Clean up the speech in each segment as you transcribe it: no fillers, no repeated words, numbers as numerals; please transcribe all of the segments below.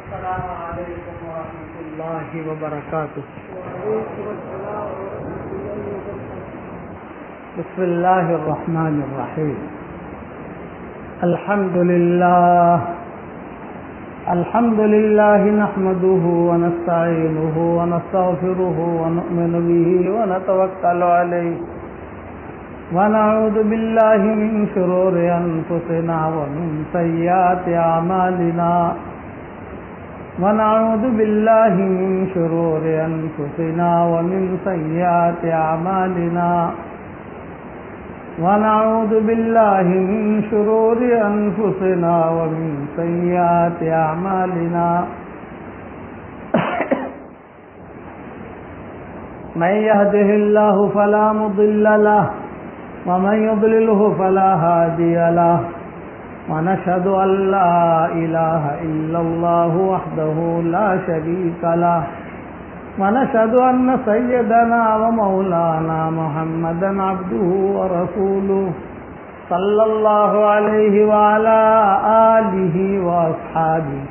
السلام علیکم ورحمۃ اللہ وبرکاتہ۔ بسم اللہ الرحمن الرحیم۔ الحمد للہ نحمده ونستعینه ونستغفره ونؤمن به ونتوکل علیہ ونعوذ باللہ من شرور انفسنا ومن سیئات اعمالنا ونعوذ باللہ من شرور انفسنا ومن سیئات اعمالنا ونعوذ باللہ من شرور انفسنا ومن سیئات اعمالنا من يهده الله فلا مضل له ومن يضلله فلا هادي له ونشهد أن لا إله إلا الله وحده لا شريك له ونشهد أن سيدنا ومولانا محمدا عبده ورسوله صلى الله عليه وعلى آله وأصحابه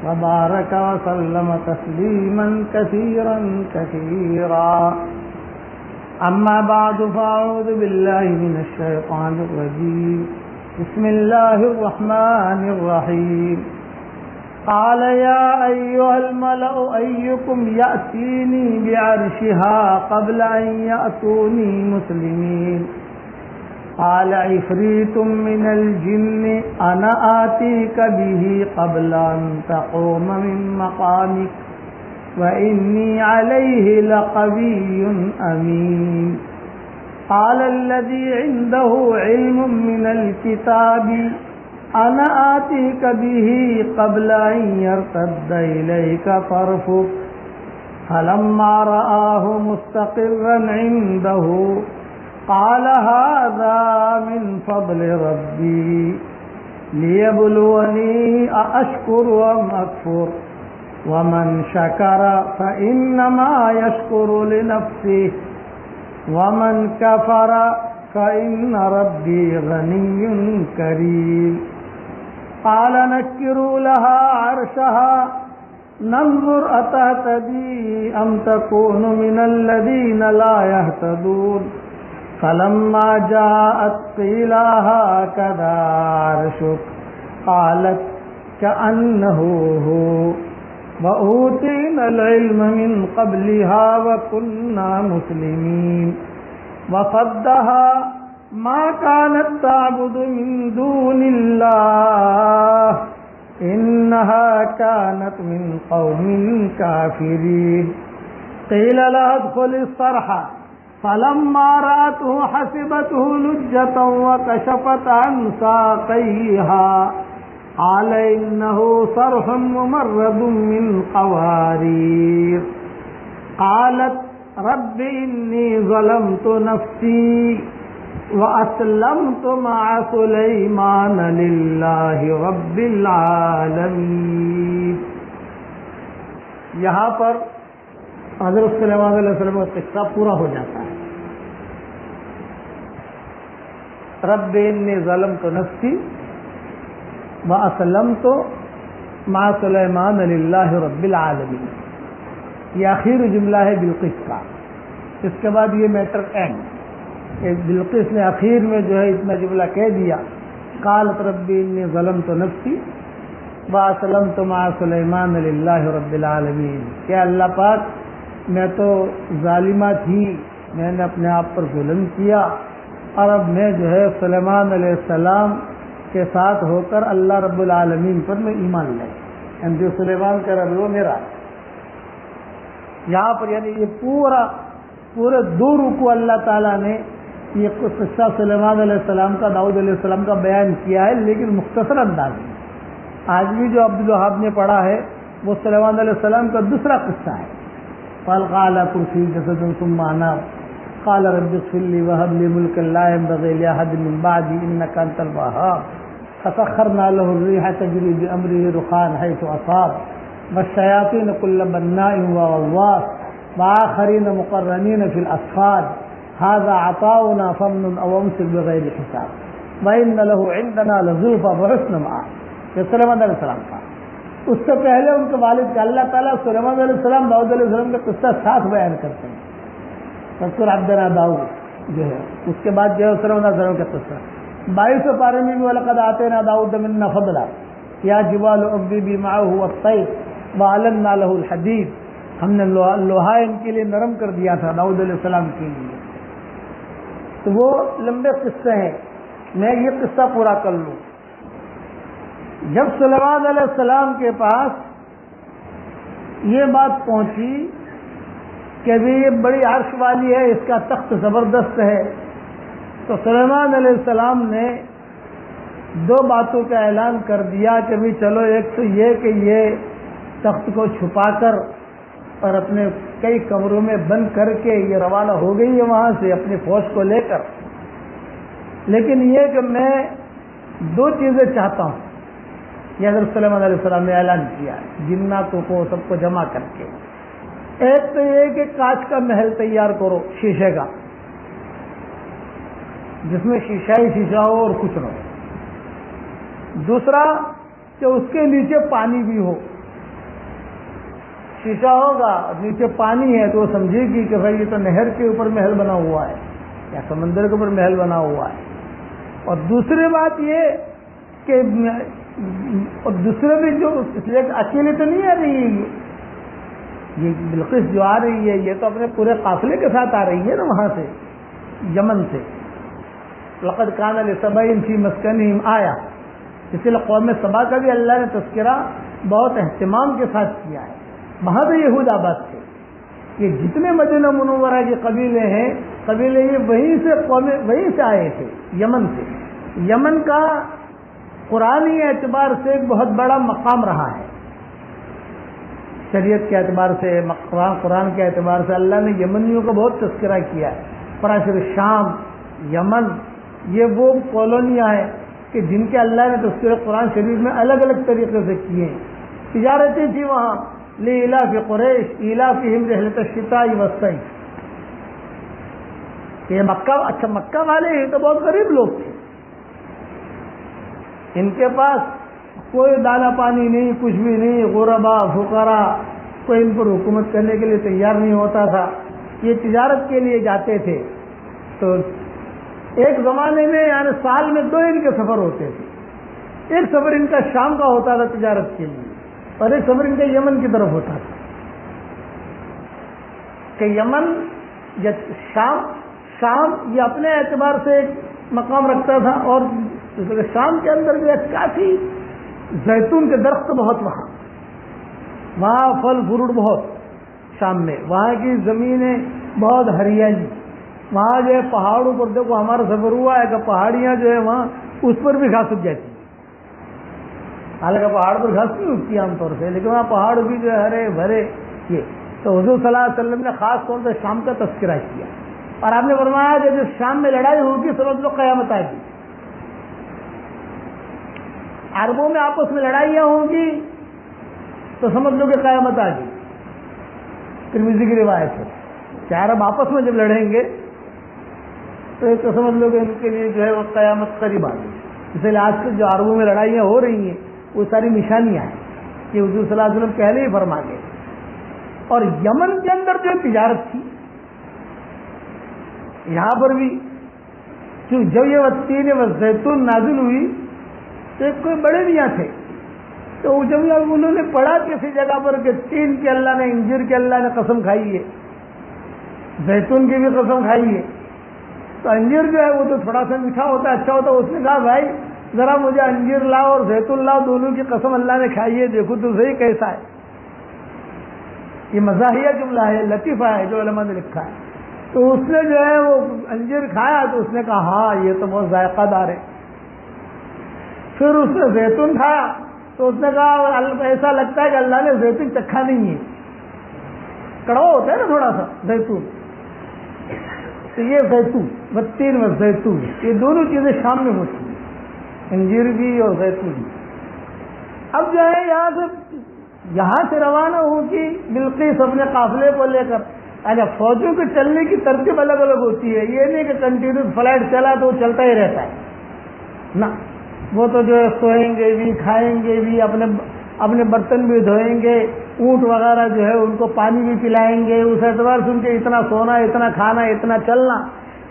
وبارك وسلم تسليما كثيرا كثيرا أما بعد فأعوذ بالله من الشيطان الرجيم بسم الله الرحمن الرحيم قال يا أيها الملأ أيكم يأتيني بعرشها قبل أن يأتوني مسلمين قال عفريت من الجن أنا آتيك به قبل أن تقوم من مقامك وإني عليه لقوي أمين قال الذي عنده علم من الكتاب أنا آتيك به قبل أن يرتد إليك طرفك فلما رآه مستقرا عنده قال هذا من فضل ربي ليبلوني أأشكر أم أكفر ومن شكر فإنما يشكر لنفسه ومن كفر فإن ربي غني كريم قال نكروا لها عرشها ننظر أتهتدي أم تكون من الذين لا يهتدون فلما جاءت قيل هكذا عرشك قالت كأنه هو وأوتينا العلم من قبلها وكنا مسلمين وصدها ما كانت تعبد من دون الله إنها كانت من قوم كافرين قيل لها ادخل الصرح فلما رأته حسبته لجة وكشفت عن ساقيها قال إنه صرح ممرد من قوارير قالت رب إني ظلمت نفسي وأسلمت مع سليمان لله رب العالمين۔ یہاں پر حضرت سلیمان علیہ السلام کا قصہ پورا ہو جاتا ہے۔ رب انی ظلمت نفسی وَأَسْلَمْتُ مَعَ سُلَيْمَانَ لِلَّهِ رَبِّ الْعَالَمِينَ۔ یہ آخری جملہ ہے بلقیس کا۔ اس کے بعد یہ میٹر اینڈ۔ بلقیس نے آخر میں جو ہے اتنا جملہ کہہ دیا، قالت ربی انی ظلمت نفسی وَأَسْلَمْتُ مَعَ سُلَيْمَانَ لِلَّهِ رَبِّ الْعَالَمِينَ کہ اللہ پاک میں تو ظالمہ تھی، میں نے اپنے آپ پر ظلم کیا، اور اب میں جو ہے سلیمان علیہ السلام کے ساتھ ہو کر اللہ رب العالمین پر میں ایمان لائے، یعنی جو سلیمان کا رب وہ میرا۔ یہاں پر یعنی یہ پورے 2 رکوع اللہ تعالیٰ نے یہ قصہ سلیمان علیہ السلام کا، داؤد علیہ السلام کا بیان کیا ہے، لیکن مختصر انداز میں۔ آج بھی جو عبدالوہاب نے پڑھا ہے وہ سلیمان علیہ السلام کا دوسرا قصہ ہے۔ فَأَلْقَىٰ عَلَىٰ كُرْسِيِّهِ جَسَدًا ثُمَّ أَنَابَ قَالَ رَبِّ اغْفِرْ لِي وَهَبْ لِي مُلْكًا لَّا يَنبَغِي لِأَحَدٍ مِّن بَعْدِي إِنَّكَ أَنتَ الْوَهَّابُ فَسَخَّرْنَا لَهُ الرِّيحَ تَجْرِي بِأَمْرِهِ رُخَاءً حَيْثُ أَصَابَ والشياطين كل بناء وغواص وآخرين مقرنين في الأصفاد هذا عطاؤنا فمن أو أمسك بغير حساب وإن له عندنا لزلفى وحسن مآب۔ یہ سلیمان علیہ السلام کا اس سے پہلے ان کے والد کا اللہ تعالیٰ سلیمان علیہ السلام داؤد علیہ السلام کا قصہ ساتھ بیان کرتے ہیں. فذکر عبدنا داؤد جو ہے اس کے بعد جو ہے سلیمان علیہ السلام کا قصہ 22 پارے میں بھی وَلَقَدْ آتَيْنَا دَاوُودَ مِنَّا فَضْلًا يَا جِبَالُ أَوِّبِي مَعَهُ وَالطَّيْرَ وَأَلَنَّا لَهُ الْحَدِيدَ. ہم نے لوہا ان کے لیے نرم کر دیا تھا داؤد علیہ السلام کے لیے. تو وہ لمبے قصے ہیں, میں یہ قصہ پورا کر لوں. جب سلیمان علیہ السلام کے پاس یہ بات پہنچی کہ ابھی یہ بڑی عرش والی ہے, اس کا تخت زبردست ہے, تو سلیمان علیہ السلام نے 2 باتوں کا اعلان کر دیا کہ بھی چلو, ایک تو یہ کہ یہ تخت کو چھپا کر اور اپنے کئی کمروں میں بند کر کے یہ روانہ ہو گئی ہے وہاں سے اپنی فوج کو لے کر, لیکن یہ کہ میں 2 چیزیں چاہتا ہوں. یہ حضرت سلیمان علیہ السلام نے اعلان کیا جناتوں کو سب کو جمع کر کے. ایک تو یہ کہ کانچ کا محل تیار کرو شیشے کا, جس میں شیشہ ہی شیشہ ہو اور کچھ نہ ہو. دوسرا کہ اس کے نیچے پانی بھی ہو. شیشہ ہوگا نیچے پانی ہے تو وہ سمجھے گی کہ بھائی یہ تو نہر کے اوپر محل بنا ہوا ہے یا سمندر کے اوپر محل بنا ہوا ہے. اور دوسری بات یہ کہ اور دوسرے بھی جو اس لیے اکیلے تو نہیں آ رہی ہے, یہ بلقیس جو آ رہی ہے یہ تو اپنے پورے قافلے کے ساتھ آ رہی ہے نا وہاں سے یمن سے. لقد کان لسبع فی مسکنہم آیہ, اس لیے قوم سبا کا بھی اللہ نے تذکرہ بہت اہتمام کے ساتھ کیا ہے. وہاں پہ یہود آباد تھے. یہ جتنے مدینہ منورہ کے قبیلے ہیں قبیلے یہ وہیں سے آئے تھے یمن سے. یمن کا قرآنی اعتبار سے ایک بہت بڑا مقام رہا ہے, شریعت کے اعتبار سے قرآن کے اعتبار سے اللہ نے یمنیوں کا بہت تذکرہ کیا ہے. پراشر شام یمن یہ وہ کالونیاں ہیں کہ جن کے اللہ نے تذکرہ قرآن شریف میں الگ الگ طریقے سے کیے ہیں. تجارتیں تھی وہاں لإلاف قریش إیلافہم رحلۃ الشتاء والصیف. یہ مکہ والے ہیں تو بہت غریب لوگ تھے, ان کے پاس کوئی دانا پانی نہیں, کچھ بھی نہیں, غربا فقراء, کوئی ان پر حکومت کرنے کے لیے تیار نہیں ہوتا تھا. یہ تجارت کے لیے جاتے تھے تو ایک زمانے میں یعنی سال میں 2 ان کے سفر ہوتے تھے. ایک سفر ان کا شام کا ہوتا تھا تجارت کے لیے اور ایک سفر ان کا یمن کی طرف ہوتا تھا. کہ یمن یا شام یہ اپنے اعتبار سے ایک مقام رکھتا تھا, اور شام کے اندر جو ہے کافی زیتون کے درخت بہت, وہاں پھل فروٹ بہت. شام میں وہاں کی زمینیں بہت ہریالی, وہاں جو ہے پہاڑوں پر دیکھو ہمارا سفر ہوا ہے کہ پہاڑیاں جو ہے وہاں اس پر بھی گھاس اگ جاتی. حالانکہ پہاڑ پر گھاس نہیں اگتی عام طور سے, لیکن وہاں پہاڑ بھی جو ہے ہرے بھرے. یہ تو حضور صلی اللہ علیہ وسلم نے خاص طور سے شام کا تذکرہ کیا, اور آپ نے فرمایا کہ جب شام میں لڑائی ہوگی سمجھ لو قیامت آئے گی. عربوں میں آپس میں لڑائیاں ہوں گی تو سمجھ لو کہ قیامت آ گئی. ترمذی کی روایت ہے کہ عرب آپس میں جب لڑیں گے تو سمجھ لو کہ ان کے لیے جو ہے وہ قیامت قریب آ گئی. اس لیے آج کل جو عربوں میں لڑائیاں ہو رہی ہیں وہ ساری نشانیاں ہیں کہ حضور صلی اللہ علیہ وسلم پہلے ہی فرما گئے. اور یمن کے اندر جو تجارت تھی یہاں پر بھی جب یہ والتین والزیتون نازل ہوئی تو ایک کوئی بڑے میاں تھے, تو جب انہوں نے پڑھا کسی جگہ پر کہ تین کے اللہ نے انجیر کے اللہ نے قسم کھائی ہے, زیتون کی بھی قسم کھائی ہے, تو انجیر جو ہے وہ تو تھوڑا سا میٹھا ہوتا ہے, اچھا ہوتا ہے. اس نے کہا بھائی ذرا مجھے انجیر لاؤ اور زیتون لاؤ, دونوں کی قسم اللہ نے کھائی ہے, دیکھو تو صحیح کیسا ہے. یہ مزاحیہ جملہ ہے, لطیفہ ہے جو علماء نے لکھا ہے. تو اس نے جو ہے وہ انجیر کھایا تو اس نے کہا ہاں یہ تو بہت ذائقہ دار ہے. پھر اس نے زیتون کھایا تو اس نے کہا ایسا لگتا ہے کہ اللہ نے زیتون چکھا نہیں ہے, کڑوا ہوتا ہے نا تھوڑا سا زیتون. تو یہ زیتون والتین والزیتون یہ دونوں چیزیں شام میں ہوتی ہیں, انجیر بھی اور زیتون بھی. اب جو ہے یہاں سے روانہ ہوگی بلقیس اپنے قافلے کو لے کر. اچھا فوجوں کے چلنے کی ترتیب الگ الگ ہوتی ہے, یہ نہیں کہ کنٹینیوس فلائٹ چلا تو وہ چلتا ہی رہتا ہے نا, وہ تو جو ہے سوئیں گے بھی, کھائیں گے بھی, اپنے اپنے برتن بھی دھوئیں گے، اونٹ وغیرہ جو ہے ان کو پانی بھی پلائیں گے، اس اعتبار سے ان کے اتنا سونا، اتنا کھانا، اتنا چلنا۔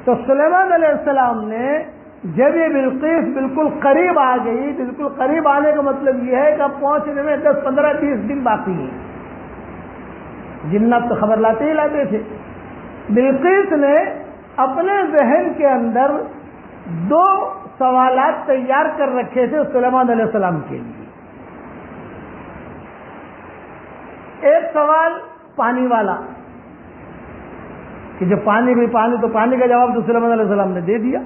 تو سلیمان علیہ السلام نے جب یہ بلقیس بالکل قریب آ گئی، بالکل قریب آنے کا مطلب یہ ہے کہ اب پہنچنے میں 10 15 20 دن باقی ہیں، جنات تو خبر لاتے ہی لاتے تھے۔ بلقیس نے اپنے ذہن کے اندر 2 سوالات تیار کر رکھے تھے سلیمان علیہ السلام کے لیے۔ ایک سوال پانی والا کہ جو پانی بھی پانی، تو پانی کا جواب تو سلیمان علیہ السلام نے دے دیا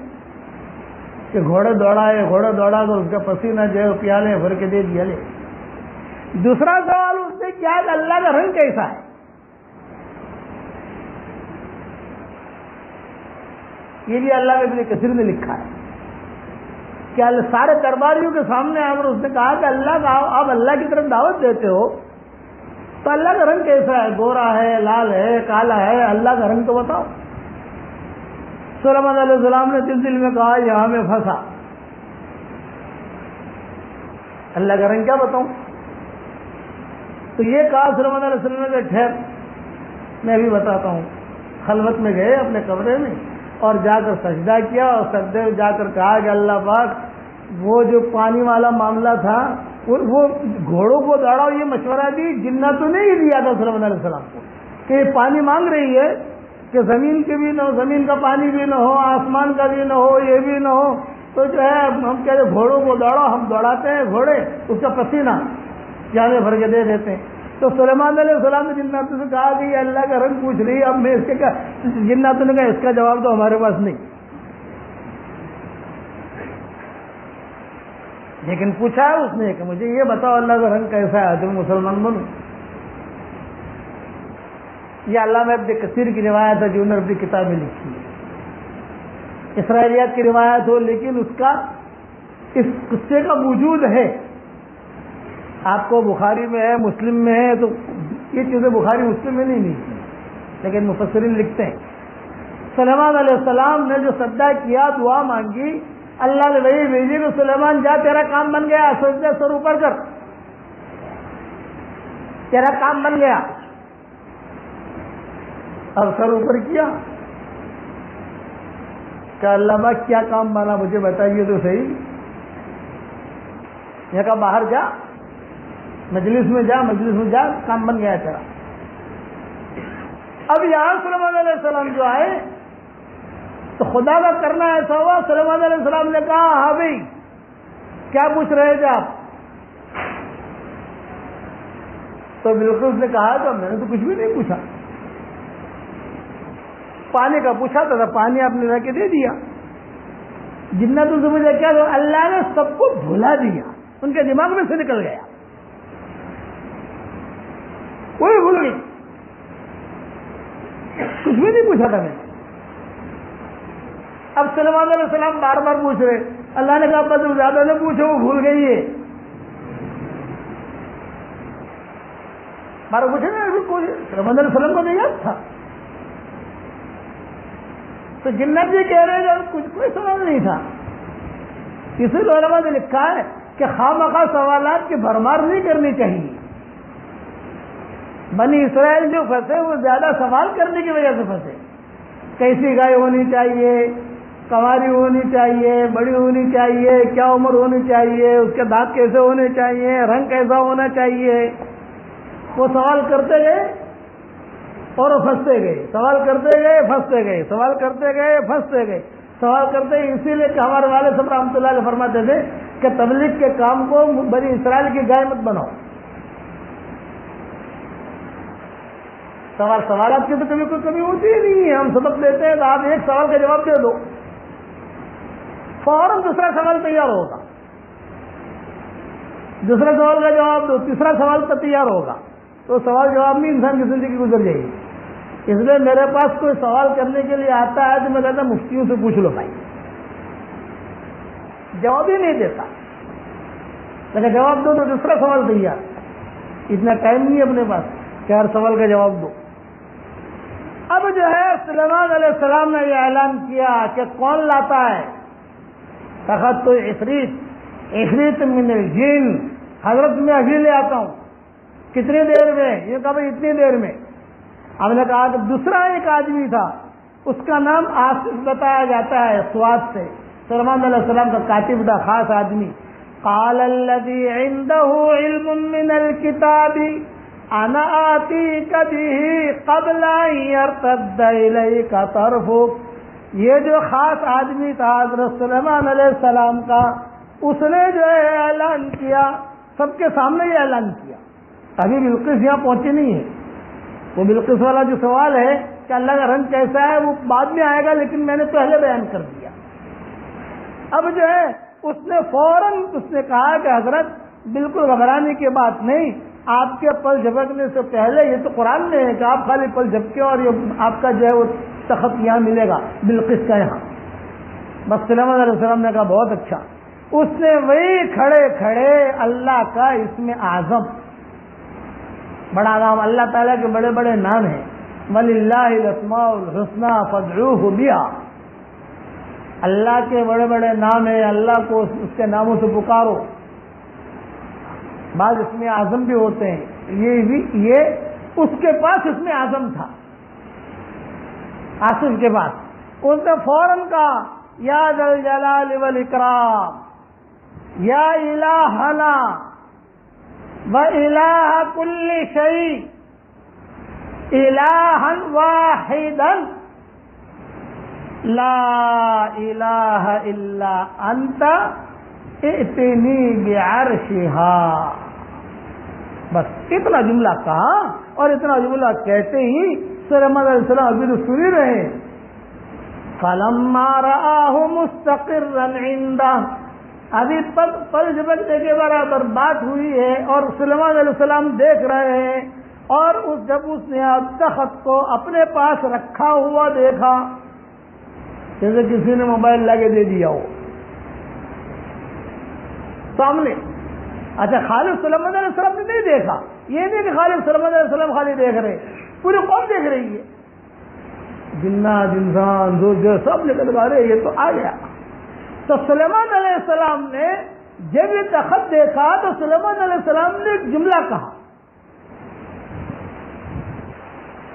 کہ گھوڑے دوڑا تو اس کا پسینہ جو ہے پیالے بھر کے دے دیا لے۔ دوسرا سوال اس نے کیا کہ اللہ کا رنگ کیسا ہے؟ یہ بھی اللہ کے ابن کثیر نے لکھا ہے کہ سارے درباریوں کے سامنے آ کر اس نے کہا کہ اللہ کا آپ اللہ کی طرف دعوت دیتے ہو تو اللہ کا رنگ کیسا ہے؟ گورا ہے، لال ہے، کالا ہے؟ اللہ کا رنگ تو بتاؤ۔ سلیمان علیہ السلام نے دل میں کہا یہاں میں پھنسا، اللہ کا رنگ کیا بتاؤں؟ تو یہ کہا سلیمان علیہ السلام نے کہ ٹھہر میں بھی بتاتا ہوں۔ خلوت میں گئے اپنے کمرے میں اور جا کر سجدہ کیا، اور سجدے میں جا کر کہا کہ اللہ پاک وہ جو پانی والا معاملہ تھا وہ گھوڑوں کو دوڑاؤ، یہ مشورہ دی جناتوں نے ہی دیا تھا سلیمان علیہ السلام کو کہ یہ پانی مانگ رہی ہے کہ زمین کے بھی نہ ہو، زمین کا پانی بھی نہ ہو، آسمان کا بھی نہ ہو، یہ بھی نہ ہو، تو جو ہے ہم کہتے گھوڑوں کو دوڑاؤ، ہم دوڑاتے ہیں گھوڑے، اس کا پسینہ جانے بھر کے دے دیتے ہیں۔ تو سلیمان علیہ السلام نے جناتوں سے کہا کہ یہ اللہ کا رنگ پوچھ رہی ہے، اب میں اس کے جناتوں نے کہا اس کا جواب تو ہمارے پاس نہیں، لیکن پوچھا ہے اس نے کہ مجھے یہ بتاؤ اللہ کا رنگ کیسا ہے تو مسلمان بنوں۔ یہ علامہ ابن کثیر کی روایت ہے جو انہوں نے اپنی کتاب میں لکھی ہے، اسرائیلیات کی روایت ہو لیکن اس کا اس قصے کا وجود ہے، آپ کو بخاری میں ہے، مسلم میں ہے، تو یہ چیزیں بخاری مسلم میں نہیں ملتی، لیکن مفسرین لکھتے ہیں سلیمان علیہ السلام نے جو سجدہ کیا، دعا مانگی، اللہ نے وہی بھیجی کہ سلیمان جا تیرا کام بن گیا، سجدے سر اوپر کر، تیرا کام بن گیا۔ اب سر اوپر کیا کہ اللہ پاک کیا کام بنا مجھے بتائیے تو صحیح۔ یہ کہا باہر جا، مجلس میں جا، کام بن گیا تیرا۔ اب یہاں سلیمان علیہ السلام جو آئے تو خدا کا کرنا ایسا ہوا، سلیمان علیہ السلام نے کہا ہاں بھائی کیا پوچھ رہے تھے آپ؟ تو بالکل اس نے کہا تو میں نے تو کچھ بھی نہیں پوچھا، پانی کا پوچھا تھا، پانی آپ نے رہ کے دے دیا۔ جناتوں سے مجھے کیا کہ اللہ نے سب کو بھلا دیا، ان کے دماغ میں سے نکل گیا، کوئی بھول گئی، کچھ بھی نہیں پوچھا تھا میں نے۔ اب سلیمان علیہ السلام بار بار پوچھ رہے، اللہ نے کہا بدل زیادہ نے پوچھو، وہ بھول گئی ہے، بار پوچھے نا، سلیمان علیہ السلام کو نہیں یاد تھا۔ تو جنت بھی کہہ رہے ہیں کچھ کوئی سوال نہیں تھا، اسی لیے علماء نے لکھا ہے کہ خواہ سوالات کی بھرمار نہیں کرنی چاہیے۔ بنی اسرائیل جو پھنسے وہ زیادہ سوال کرنے کی وجہ سے پھنسے، کیسی گائے ہونی چاہیے، کنواری ہونی چاہیے، بڑی ہونی چاہیے، کیا عمر ہونی چاہیے، اس کے دانت کیسے ہونے چاہیے، رنگ کیسا ہونا چاہیے، وہ سوال کرتے گئے اور پھنستے گئے، سوال کرتے گئے پھنستے گئے، سوال کرتے گئے پھنستے گئے، سوال کرتے گئے۔ اسی لیے کہ ہمارے والد صاحب رحمۃ اللہ علیہ فرماتے تھے کہ تبلیغ کے کام کو بنی اسرائیل کی گائے مت بناؤ، سوالات کی تو کبھی کوئی کمی ہوتی ہی نہیں ہے، ہم سبق لیتے ہیں تو آپ ایک سوال کا جواب دے دو، فوراً دوسرا سوال تیار ہوگا، دوسرا سوال کا جواب دو، تیسرا سوال تو تیار ہوگا، تو سوال جواب میں انسان کی زندگی گزر جائے گی۔ اس لیے میرے پاس کوئی سوال کرنے کے لیے آتا ہے تو میں کہتا مفتیوں سے پوچھ لو بھائی، جواب ہی نہیں دیتا، لیکن جواب دو تو دوسرا سوال تیار، اتنا ٹائم نہیں ہے اپنے پاس کہ ہر سوال کا جواب دو۔ اب جو ہے سلیمان علیہ السلام نے یہ اعلان کیا کہ کون لاتا ہے، تخت عفریت من الجن حضرت میں ابھی لے آتا ہوں. کتنی دیر میں؟ یہ کہا بھائی اتنی دیر میں. ہم نے کہا کہ دوسرا ایک آدمی تھا, اس کا نام آصف بتایا جاتا ہے سواد سے, سلیمان علیہ السلام کا کاتب تھا, خاص آدمی. قال الذي عنده علم من الكتاب انا آتيك به قبل ان يرتد اليك طرفك. یہ جو خاص آدمی تھا حضرت سلیمان علیہ السلام کا, اس نے جو ہے اعلان کیا, سب کے سامنے یہ اعلان کیا. ابھی بلقیس یہاں پہنچی نہیں ہے. وہ بلقیس والا جو سوال ہے کہ اللہ کا رنگ کیسا ہے وہ بعد میں آئے گا, لیکن میں نے پہلے بیان کر دیا. اب جو ہے اس نے فوراً اس نے کہا کہ حضرت بالکل گھبرانے کی بات نہیں, آپ کے پل جھپکنے سے پہلے, یہ تو قرآن میں ہے کہ آپ خالی پل جھپکے اور یہ آپ کا جو ہے وہ تخت یہاں ملے گا بلقیس کا یہاں. بس سلیمان علیہ السلام نے کہا بہت اچھا. اس نے وہی کھڑے کھڑے اللہ کا اسم اعظم, بڑا نام, اللہ تعالیٰ کے بڑے بڑے نام ہیں, وَلِلَّهِ الْأَسْمَاءُ الْحُسْنَى فَادْعُوهُ بِهَا, اللہ کے بڑے بڑے نام ہیں, اللہ کو اس کے ناموں سے پکارو. بعض اس میں اعظم بھی ہوتے ہیں, یہ اس کے پاس اس میں اعظم تھا, آصف کے پاس. اس نے فوراً کہا یا ذا الجلال والاکرام یا الہنا وَإِلَٰهَ كُلِّ شَيْءٍ إِلَٰهًا وَاحِدًا لَا إِلَٰهَ إِلَّا أَنْتَ ائْتِنِي بِعَرْشِهَا. بس اتنا جملہ کہا, اور اتنا جملہ کہتے ہی سلیمان علیہ السلام ابھی تو سن ہی رہے. فَلَمَّا رَآهُ مُسْتَقِرًّا عِندَهُ, ابھی پل جھپکنے کے برابر بات ہوئی ہے اور سلیمان علیہ السلام دیکھ رہے ہیں, اور جب اس نے تخت کو اپنے پاس رکھا ہوا دیکھا, جیسے کسی نے موبائل لا کے دے دیا ہو سامنے. اچھا خالی سلیمان علیہ السلام نے نہیں دیکھا, یہ نہیں کہ خالی سلیمان علیہ السلام خالی دیکھ رہے, پوری قوم دیکھ رہی ہے, جنات انسان جو سب نکل گا رہے, یہ تو آ گیا. تو سلیمان علیہ السلام نے جب یہ تخت دیکھا تو سلیمان علیہ السلام نے ایک جملہ کہا.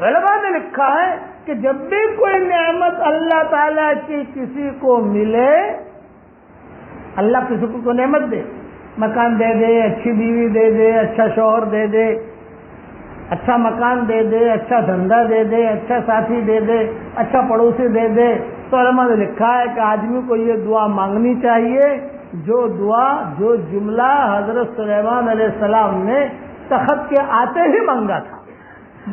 علماء نے لکھا ہے کہ جب بھی کوئی نعمت اللہ تعالیٰ کی کسی کو ملے, اللہ کسی کو نعمت دے, مکان دے دے, اچھی بیوی دے دے, اچھا شوہر دے دے, اچھا مکان دے دے, اچھا دھندا دے دے, اچھا ساتھی دے دے, اچھا پڑوسی دے دے, تو علماء نے لکھا ہے کہ آدمی کو یہ دعا مانگنی چاہیے جو دعا, جو جملہ حضرت سلیمان علیہ السلام نے تخت کے آتے ہی مانگا تھا.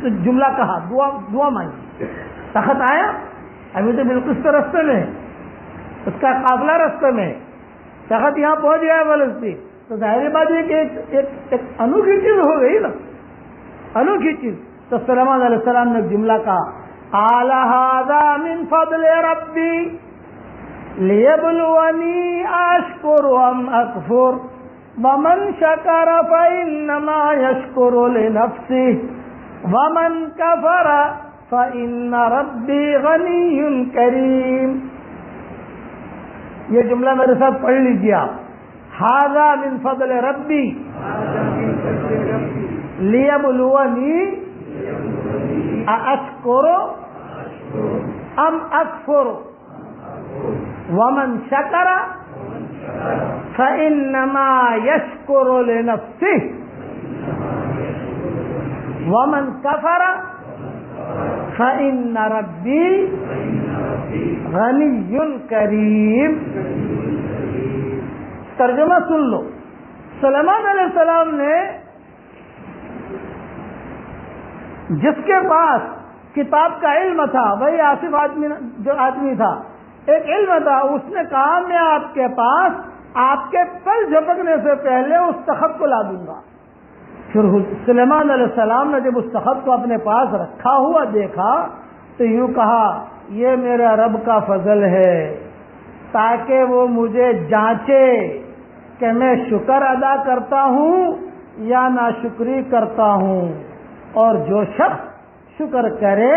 تو جملہ کہا, دعا مانگی, تخت آیا, ابھی تو بلقیس کے رستے میں ہے, اس کا قافلہ رستے میں ہے, تخت یہاں پہنچ گیا ہے فلسطین. تو ظاہر بات یہ کہ ایک انوکھی چیز ہو گئی نا, انوکھی چیز. تو سلیمان علیہ السلام نے جملہ کہا, قال هذا من فضل ربي ليبلوني أشكر أم أكفر ومن شكر فإنما يشكر لنفسه ومن كفر فإن ربي غني كريم. یہ جملہ میرے ساتھ پڑھ لیجیے آپ. هذا من فضل ربي ليبلوني أشكر ام اکفر ومن شکر فانما یشکر لنفسه ومن کفر فان ربی غنی کریم. ترجمہ سن لو. سلیمان علیہ السلام نے جس کے پاس کتاب کا علم تھا, وہی آصف آدمی تھا, ایک علم تھا, اس نے کہا میں آپ کے پاس آپ کے پل جھپکنے سے پہلے اس تخت کو لا دوں گا. پھر سلیمان علیہ السلام نے جب اس تخت کو اپنے پاس رکھا ہوا دیکھا تو یوں کہا یہ میرا رب کا فضل ہے تاکہ وہ مجھے جانچے کہ میں شکر ادا کرتا ہوں یا ناشکری کرتا ہوں, اور جو شخص شکر کرے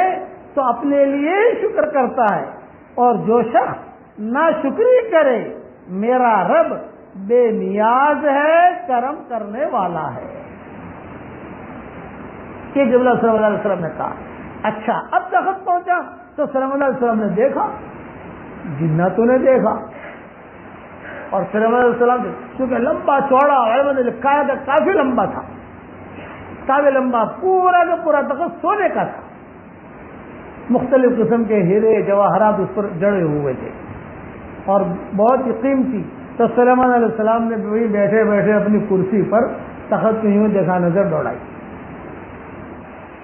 تو اپنے لیے شکر کرتا ہے, اور جو شخص ناشکری کرے میرا رب بے نیاز ہے، کرم کرنے والا ہے، یہ جملہ صلی اللہ علیہ وسلم نے کہا۔ اچھا اب تخت پہنچا تو صلی اللہ علیہ وسلم نے دیکھا، جناتوں نے دیکھا، اور صلی اللہ علیہ وسلم کیونکہ لمبا چوڑا علماء نے لکھا ہے کہ کافی لمبا تھا، کافی لمبا، پورا کا پورا تخت سونے کا تھا، مختلف قسم کے ہیرے جواہرات اس پر جڑے ہوئے تھے اور بہت ہی قیمتی۔ تو سلیمان علیہ السلام نے وہی بیٹھے بیٹھے اپنی کرسی پر تخت کو یوں دیکھا، نظر دوڑائی،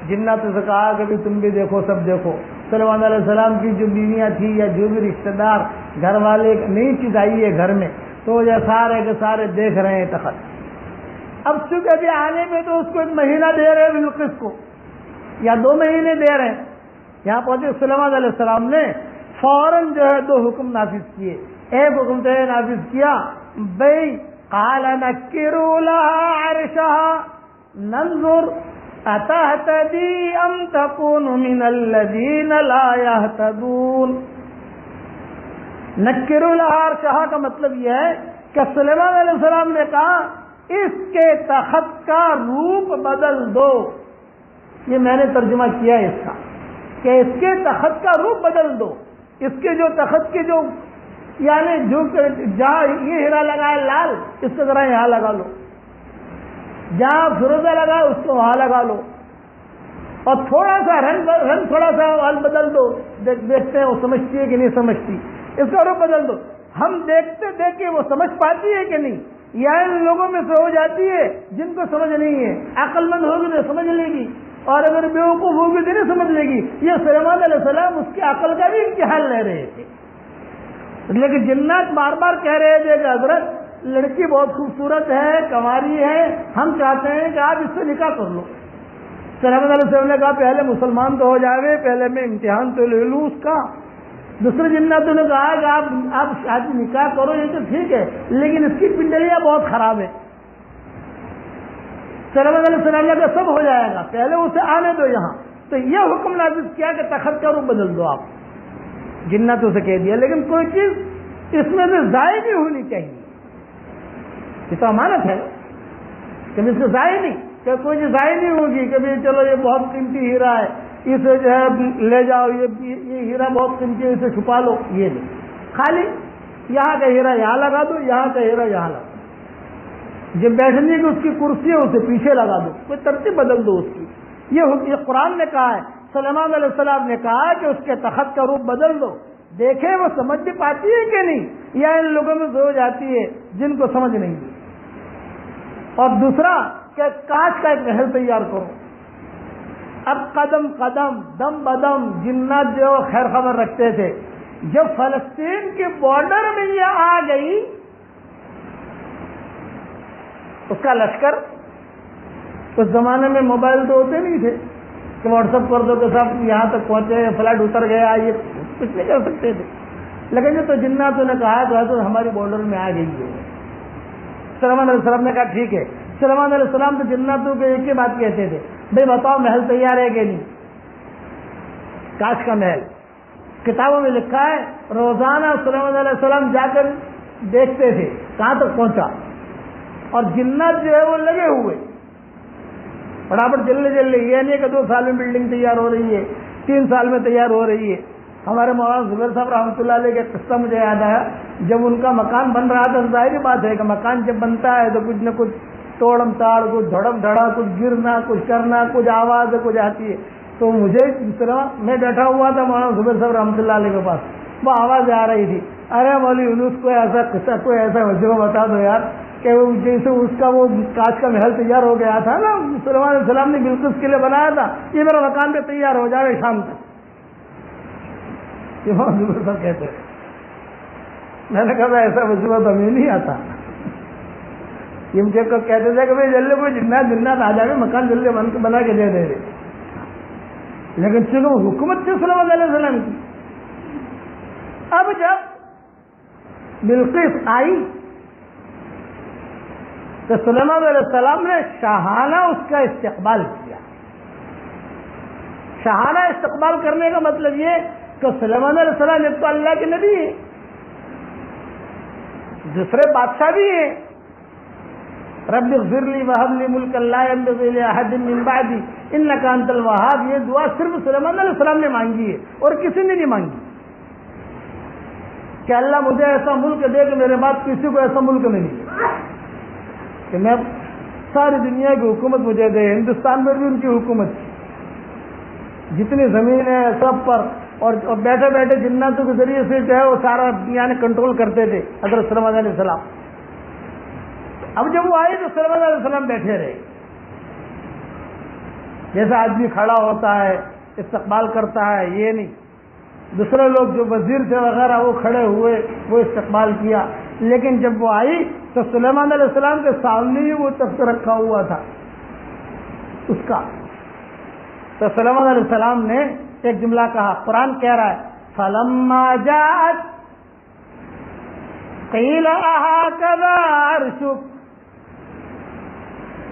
جناتوں سے کہا کہ بھی تم بھی دیکھو، سب دیکھو۔ سلیمان علیہ السلام کی جو بیویاں تھیں یا جو بھی رشتہ دار گھر والے، نئی چیز آئی ہے گھر میں، تو یہ سارے کے سارے دیکھ رہے ہیں تخت۔ اب چونکہ ابھی آنے میں تو اس کو 1 مہینہ دے رہے ہیں بلقیس کو، یا 2 مہینے دے رہے ہیں۔ یہاں پہنچے سلیمان علیہ السلام نے فوراً جو ہے 2 حکم نافذ کیے۔ ایک حکم تو یہ نافذ کیا بھائی، قال نکروا لها عرشها ننظر اتهتدی ام تکون من الذین لا یهتدون۔ نکروا لها عرشها کا مطلب یہ ہے کہ سلیمان علیہ السلام نے کہا اس کے تخت کا روپ بدل دو۔ یہ میں نے ترجمہ کیا ہے اس کا، کہ اس کے تخت کا روپ بدل دو، اس کے جو تخت کے جو یعنی جو جہاں یہ ہیرا لگا ہے لال، اس کو ذرا یہاں لگا لو، جہاں فروزہ لگا ہے اس کو وہاں لگا لو، اور تھوڑا سا رنگ تھوڑا سا وال بدل دو، دیکھتے ہیں وہ سمجھتی ہے کہ نہیں سمجھتی، اس کا روپ بدل دو۔ ہم دیکھتے دیکھے وہ سمجھ پاتی ہے کہ نہیں، یا ان لوگوں میں سے ہو جاتی ہے جن کو سمجھ نہیں ہے، عقل مند ہوگی تو سمجھ لے گی، اور اگر بیوقوف ہوگی تو نہیں سمجھ لے گی۔ یہ سلیمان علیہ السلام اس کی عقل کا بھی امتحان لے رہے تھے، لیکن جنات بار بار کہہ رہے تھے کہ حضرت لڑکی بہت خوبصورت ہے، کنواری ہے، ہم چاہتے ہیں کہ آپ اس سے نکاح کر لو۔ سلیمان علیہ السلام نے کہا پہلے مسلمان تو ہو جائے، پہلے میں امتحان تو لے لوں اس کا۔ دوسرے جناتوں نے کہا کہ آپ شادی نکاح کرو، یہ تو ٹھیک ہے، لیکن اس کی پنڈلیاں بہت خراب ہے۔ سلیمان علیہ السلام نے کہا سب ہو جائے گا، پہلے اسے آنے دو یہاں۔ تو یہ حکم نافذ کیا کہ تخت کا روپ بدل دو آپ، جناتوں سے کہہ دیا، لیکن کوئی چیز اس میں سے ضائع نہیں ہونی چاہیے، یہ تو امانت ہے، کبھی اس سے ضائع نہیں، کہ کوئی چیز ضائع نہیں ہوگی، کبھی چلو یہ بہت قیمتی ہیرا ہے اسے جو ہے لے جاؤ، یہ ہیرا بہت قیمتی ہے اسے چھپا لو، یہ نہیں، خالی یہاں کا ہیرا یہاں لگا دو، یہاں کا ہیرا یہاں لگا دو، جب بیٹھنے کی اس کی کرسی ہے اسے پیچھے لگا دو، کوئی ترتیب بدل دو اس کی۔ یہ قرآن نے کہا ہے، سلیمان علیہ السلام نے کہا کہ اس کے تخت کا روپ بدل دو، دیکھیں وہ سمجھ بھی پاتی ہے کہ نہیں، یا ان لوگوں میں ہو جاتی ہے جن کو سمجھ نہیں ہے۔ اور دوسرا کہ کانچ کا ایک محل تیار کرو۔ اب قدم قدم دم بدم جنات جو خیر خبر رکھتے تھے، جب فلسطین کے بارڈر میں یہ آ گئی، اس کا لشکر، اس زمانے میں موبائل تو ہوتے نہیں تھے کہ واٹس ایپ کر دو کہ صاحب یہاں تک پہنچے، فلائٹ اتر گیا، یہ کچھ نہیں کر سکتے تھے، لیکن یہ تو جناتوں نے کہا کہ حضرت ہماری بارڈر میں آ گئی ہے۔ سلیمان علیہ السلام نے کہا ٹھیک ہے۔ سلیمان علیہ السلام تو جناتوں کو ایک ہی بات کہتے تھے، بھائی بتاؤ محل تیار ہے کہ نہیں، کاش کا محل۔ کتابوں میں لکھا ہے روزانہ سلیمان علیہ السلام جا کر دیکھتے تھے کہاں تک پہنچا، اور جنات جو ہے وہ لگے ہوئے فٹافٹ جلدی، یہ نہیں کہ 2 سال میں بلڈنگ تیار ہو رہی ہے، 3 سال میں تیار ہو رہی ہے۔ ہمارے مولانا زبیر صاحب رحمۃ اللہ علیہ کا قصہ مجھے یاد آیا، جب ان کا مکان بن رہا تھا، ظاہری بات ہے کہ مکان جب بنتا ہے تو کچھ نہ کچھ توڑم تاڑ، کچھ دھڑم دھڑا، کچھ گرنا، کچھ کرنا، کچھ آواز کچھ آتی ہے۔ تو مجھے اس طرح میں بیٹھا ہوا تھا مولانا زبیر صاحب رحمۃ اللہ علیہ کے پاس، وہ آواز آ رہی تھی، ارے مولوی یونس کوئی ایسا قصہ، کوئی ایسا وجہ بتا دو یار، کہ جیسے اس کا وہ کاچ کا محل تیار ہو گیا تھا نا، سلیمان علیہ السلام نے بالکل اس کے لیے بنایا تھا، یہ میرا مکان پہ تیار ہو جائے شام تک۔ صاحب کہتے ہیں، میں نے کہا ایسا وجوہ تو ہمیں نہیں آتا، یہ مجھے کہتے تھے کہ بھائی جلدی کوئی جنات آ جائے، مکان جلدی بنا کے دے دے رہے، لیکن چلو حکومت سے سلیمان علیہ السلام کی۔ اب جب بلقیس آئی تو سلیمان علیہ السلام نے شاہانہ اس کا استقبال کیا۔ شاہانہ استقبال کرنے کا مطلب یہ کہ سلیمان علیہ السلام ایک تو اللہ کے نبی ہے، دوسرے بادشاہ بھی ہیں، رب اغفر لی وہب لی ملک لا ينبغی لأحد من بعدی انک انت الوہاب، یہ دعا صرف سلیمان علیہ السلام نے مانگی ہے اور کسی نے نہیں مانگی کہ اللہ مجھے ایسا ملک دے کہ میرے بعد کسی کو ایسا ملک نہیں ملے کہ میں ساری دنیا کی حکومت مجھے دے۔ ہندوستان میں بھی ان کی حکومت تھی، جتنی زمین ہے سب پر، اور بیٹھے بیٹھے جناتوں کے ذریعے سے جو ہے وہ سارا دنیا نے کنٹرول کرتے تھے حضرت سلیمان علیہ السلام۔ اب جب وہ آئے تو سلیمان علیہ السلام بیٹھے رہے، جیسا آدمی کھڑا ہوتا ہے استقبال کرتا ہے یہ نہیں، دوسرے لوگ جو وزیر تھے وغیرہ وہ کھڑے ہوئے وہ استقبال کیا، لیکن جب وہ آئی تو سلیمان علیہ السلام کے سامنے ہی وہ تخت رکھا ہوا تھا اس کا، تو سلیمان علیہ السلام نے ایک جملہ کہا، قرآن کہہ رہا ہے فَلَمَّا جَاءَتْ قِيلَ أَهَكَذَا عَرْشُكَ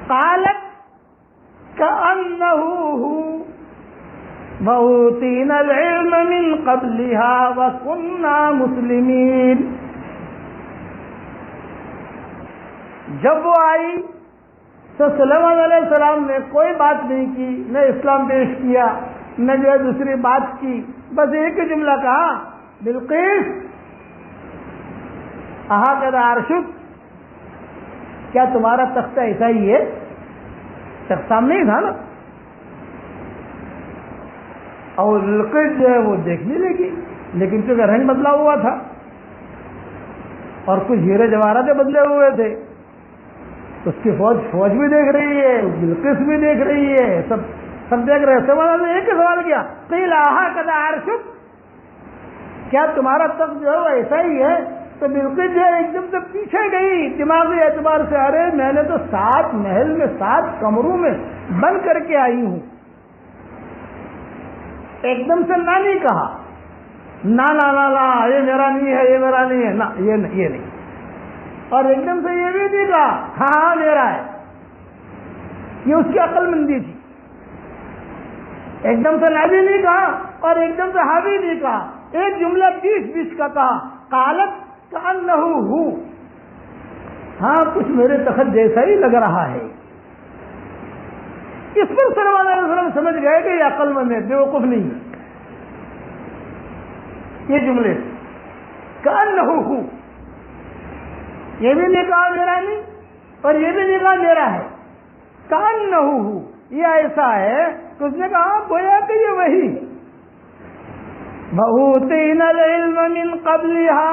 قَالَتْ كَأَنَّهُ هُوَ وَأُوتِينَا الْعِلْمَ مِنْ قَبْلِهَا وَكُنَّا مُسْلِمِينَ۔ جب وہ آئی تو سلیمان علیہ السلام نے کوئی بات نہیں کی، نہ اسلام پیش کیا، نہ جو ہے دوسری بات کی، بس ایک ہی جملہ کہا، بلقیس اہٰذا عرشک، کیا تمہارا تختہ ایسا ہی ہے؟ تخت سامنے ہی تھا نا، اور بلقیس جو ہے وہ دیکھنے لگی، لیکن چونکہ رنگ بدلا ہوا تھا اور کچھ ہیرے جواہرات بدلے ہوئے تھے، اس کی فوج بھی دیکھ رہی ہے، بلقیس بھی دیکھ رہی ہے، سب دیکھ رہے ہیں۔ سوال نے ایک ہی سوال کیا، قیل اہٰذا عرشک، کیا تمہارا تخت جو ہے وہ ایسا ہی ہے؟ تو بلقیس جو ہے ایک دم سے پیچھے گئی دماغی اعتبار سے، ارے میں نے تو 7 محل میں 7 کمروں میں بند کر کے آئی ہوں، ایک دم سے نہ نہیں کہا، نہ یہ میرا نہیں ہے، یہ میرا نہیں ہے، نہ یہ نہیں، اور ایک دم سے یہ بھی نہیں کہا ہاں میرا ہے، یہ اس کی عقل مندی تھی، ایک دم سے نہ بھی نہیں کہا اور ایک دم سے ہاں بھی نہیں کہا، ایک جملہ بیچ کا کہا، قالت کأنہ ہو، ہاں کچھ میرے تخت جیسا ہی لگ رہا ہے۔ اس پر سلیمان علیہ السلام سمجھ گئے کہ یہ عقل مند ہے، بیوقوف نہیں ہے، یہ جملے کأنہ ہو، یہ بھی نہیں کہا میرا نہیں اور یہ بھی نہیں کہا میرا ہے، کأنہ ہو، یہ ایسا ہے کہ اس نے کہا گویا کہ یہ وہی ہے۔ وَأُوتِينَا الْعِلْمَ مِنْ قَبْلِهَا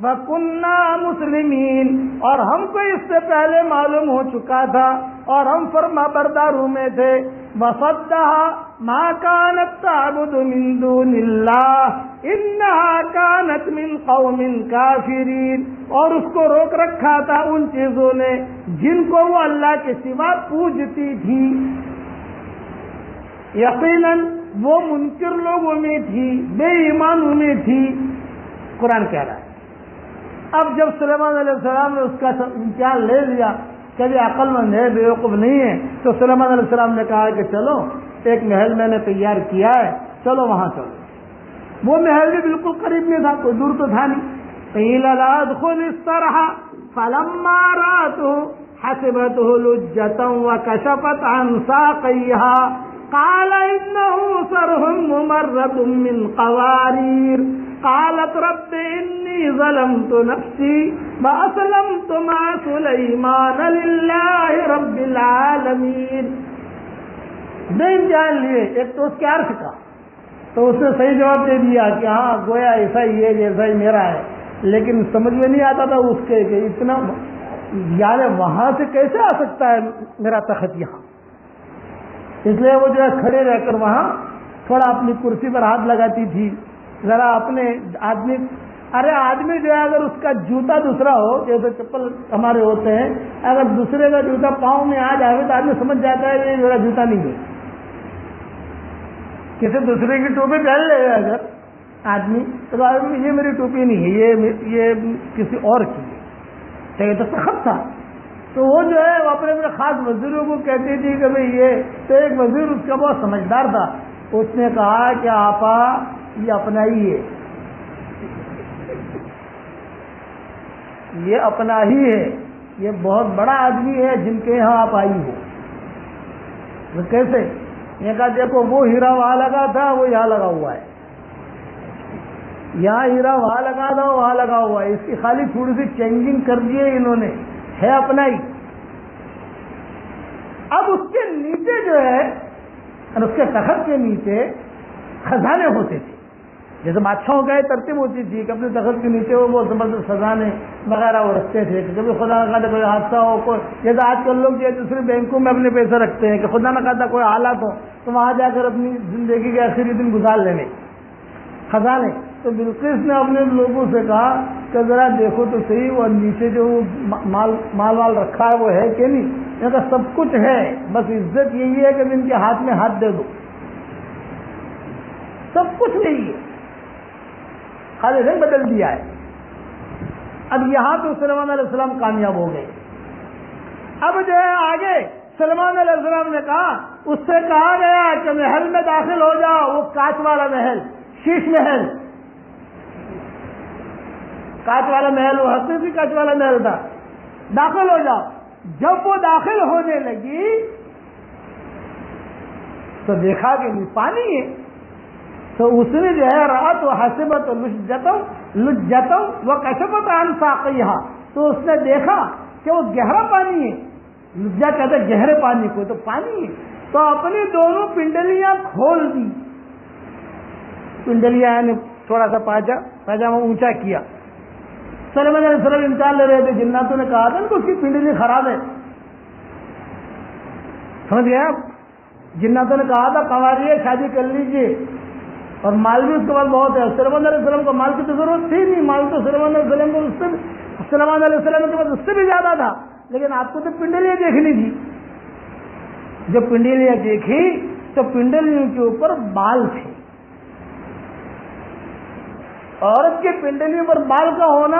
وَكُنَّا مُسْلِمِينَ، اور ہم کو اس سے پہلے معلوم ہو چکا تھا اور ہم فرما برداروں میں تھے۔ وَصَدَّهَا مَا كَانَتْ تَعْبُدُ مِن دُونِ اللَّهِ إِنَّهَا كَانَتْ مِن قَوْمٍ كَافِرِينَ، اور اس کو روک رکھا تھا ان چیزوں نے جن کو وہ اللہ کے سوا پوجتی تھی، یقیناً وہ منکر لوگوں میں تھی، بے ایمانوں میں تھی، قرآن کہہ رہا ہے۔ اب جب سلیمان علیہ السلام نے اس کا امتحان لے لیا کہ یہ عقل مند ہے، بیوقوف نہیں ہے، تو سلیمان علیہ السلام نے کہا کہ چلو ایک محل میں نے تیار کیا ہے، چلو وہاں چلو۔ وہ محل بھی بالکل قریب میں تھا، کوئی دور تو تھا نہیں۔ قیل لا ادخل الصرح فلما رأته حسبته لجة وكشفت عن ساقيها قال إنه صرح ممرد من قوارير قالت رب إني ظلمت نفسي وأسلمت مع سليمان لله رب العالمين۔ دو امتحان لیے، ایک تو اس کے عرش کا، تو اس نے صحیح جواب دے دیا کہ ہاں گویا ایسا ہی ہے جیسا ہی میرا ہے، لیکن سمجھ میں نہیں آتا تھا اس کے کہ اتنا یار وہاں سے کیسے آ سکتا ہے میرا تخت یہاں، اس لیے وہ جو ہے کھڑے رہ کر وہاں تھوڑا اپنی کرسی پر ہاتھ لگاتی تھی، ذرا اپنے آدمی جو ہے اگر اس کا جوتا دوسرا ہو، جیسے چپل ہمارے ہوتے ہیں، اگر دوسرے کا جوتا پاؤں میں آ جائے تو آدمی سمجھ جاتا ہے یہ میرا جوتا نہیں ہے۔ کسی دوسرے کی ٹوپی پہن لے گا اگر آدمی تو آدمی یہ میری ٹوپی نہیں ہے، یہ کسی اور کی ہے، یہ تو تخت تھا۔ تو وہ جو ہے وہ اپنے خاص وزیروں کو کہتی تھی کہ بھئی یہ، تو ایک وزیر اس کا بہت سمجھدار تھا، اس نے کہا کہ آپا یہ اپنا ہی ہے، یہ اپنا ہی ہے، یہ بہت بڑا آدمی ہے جن کے یہاں آپ آئی ہو۔ وہ کیسے؟ یہ کہا دیکھو وہ ہیرا وہاں لگا تھا، وہ یہاں لگا ہوا ہے، یہاں ہیرا وہاں لگا تھا، وہاں لگا ہوا ہے، اس کی خالی تھوڑی سی چینجنگ کر دی ہے انہوں نے، ہے اپنا ہی۔ اب اس کے نیچے جو ہے، اور اس کے تخت کے نیچے خزانے ہوتے تھے، جیسے بادشاہوں کا ترتیب ہوتی تھی کہ اپنے تخت کے نیچے وہ بہت زبردست خزانے وغیرہ وہ رکھتے تھے کہ کبھی خدا نہ خاصا کوئی حادثہ ہو، کوئی جیسے آج کل لوگ جو دوسرے بینکوں میں اپنے پیسے رکھتے ہیں کہ خدا نہ خاصا کوئی حالات ہو تو وہاں جا کر اپنی زندگی کے آخری دن گزار لینے خزانے۔ تو بلقیس نے اپنے لوگوں سے کہا کہ ذرا دیکھو تو صحیح وہ نیچے جو مال رکھا ہے وہ ہے کہ نہیں؟ یہ کہا سب کچھ ہے، بس عزت یہی ہے کہ ان کے ہاتھ میں ہاتھ دے دو، سب کچھ نہیں ہے، خالی رنگ بدل دیا ہے۔ اب یہاں تو سلیمان علیہ السلام کامیاب ہو گئے۔ اب جو ہے آگے سلیمان علیہ السلام نے کہا، اس سے کہا گیا کہ محل میں داخل ہو جاؤ، وہ کانچ والا محل، شیش محل، کانچ والا محل، وہ حقیقی کانچ والا محل تھا، داخل ہو جاؤ۔ جب وہ داخل ہونے لگی تو دیکھا کہ پانی ہے، تو اس نے جو ہے رات و حسبت لجتم و کشفت عن ساقیہا، تو اس نے دیکھا کہ وہ گہرا پانی ہے، لجا کہتے ہیں گہرے پانی کو، تو پانی ہے، تو اپنی دونوں پنڈلیاں کھول دی، پنڈلیاں یعنی تھوڑا سا پاجامہ اونچا کیا۔ سلیمان علیہ السلام امتحان لے رہے تھے، جناتوں نے کہا تھا کہ اس کی پنڈلی خراب ہے، سمجھ گئے آپ؟ جناتوں نے کہا تھا کنواری شادی کر لیجیے، اور مال بھی اس کے بعد بہت ہے، سلیمان علیہ السلام کو مال کی تو ضرورت تھی نہیں، مال تو سلیمان علیہ السلام کو سلیمان علیہ السلام کے بعد اس سے بھی زیادہ تھا، لیکن آپ کو تو پنڈلیاں دیکھنی تھی۔ جب پنڈلیاں دیکھی تو پنڈلیوں کے اوپر بال تھے، عورت کے پنڈلیوں پر بال کا ہونا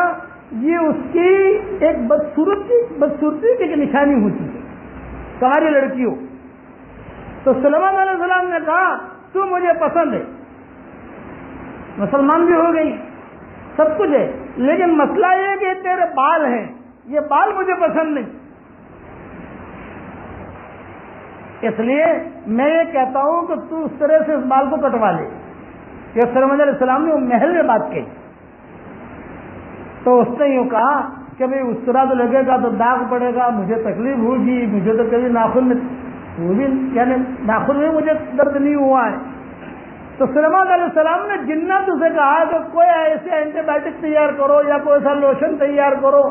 یہ اس کی ایک بدصورتی کی ایک نشانی ہوتی ہے کنواری لڑکیوں۔ تو سلیمان علیہ السلام نے کہا تو مجھے پسند ہے، مسلمان بھی ہو گئی، سب کچھ ہے، لیکن مسئلہ یہ کہ تیرے بال ہیں، یہ بال مجھے پسند نہیں، اس لیے میں یہ کہتا ہوں کہ تو اس طرح سے اس بال کو کٹوا لے۔ یہ سلیمان علیہ السلام نے وہ محل میں بات کہی، تو اس نے یوں کہا کہ بھائی اس طرح تو لگے گا تو داغ پڑے گا، مجھے تکلیف ہوگی، مجھے تو کبھی ناخن میں وہ بھی یعنی ناخن میں مجھے درد نہیں ہوا ہے۔ تو سلیمان علیہ السلام نے جناتوں سے کہا کہ کوئی ایسے اینٹی بایوٹک تیار کرو یا کوئی ایسا لوشن تیار کرو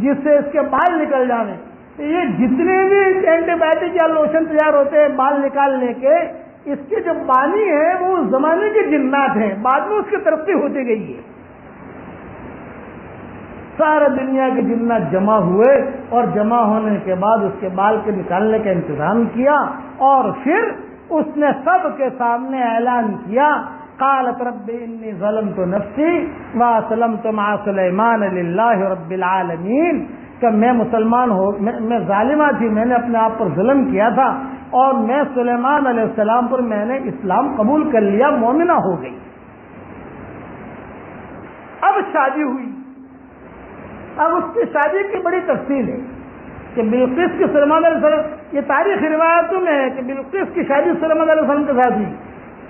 جس سے اس کے بال نکل جائیں۔ یہ جتنے بھی اینٹی بایوٹک یا لوشن تیار ہوتے ہیں بال نکالنے کے، اس کے جو بانی ہے وہ اس زمانے کے جنات ہیں، بعد میں اس کی ترقی ہوتی گئی ہے۔ سارے دنیا کے جنات جمع ہوئے اور جمع ہونے کے بعد اس کے بال کے نکالنے کا انتظام کیا، اور پھر اس نے سب کے سامنے اعلان کیا، قالت رب انی ظلمت نفسی واسلمت مع سلیمان للہ رب العالمین، کہ میں مسلمان میں ظالمہ تھی، میں نے اپنے آپ پر ظلم کیا تھا، اور میں سلیمان علیہ السلام پر میں نے اسلام قبول کر لیا، مومنہ ہو گئی۔ اب شادی ہوئی، اب اس کی شادی کی بڑی تفصیل ہے کہ بلقیس کی سلیمان علیہ السلام، یہ تاریخی روایتوں میں ہے کہ بلقیس کی شادی سلیمان علیہ السلام کے ساتھ ہوئی،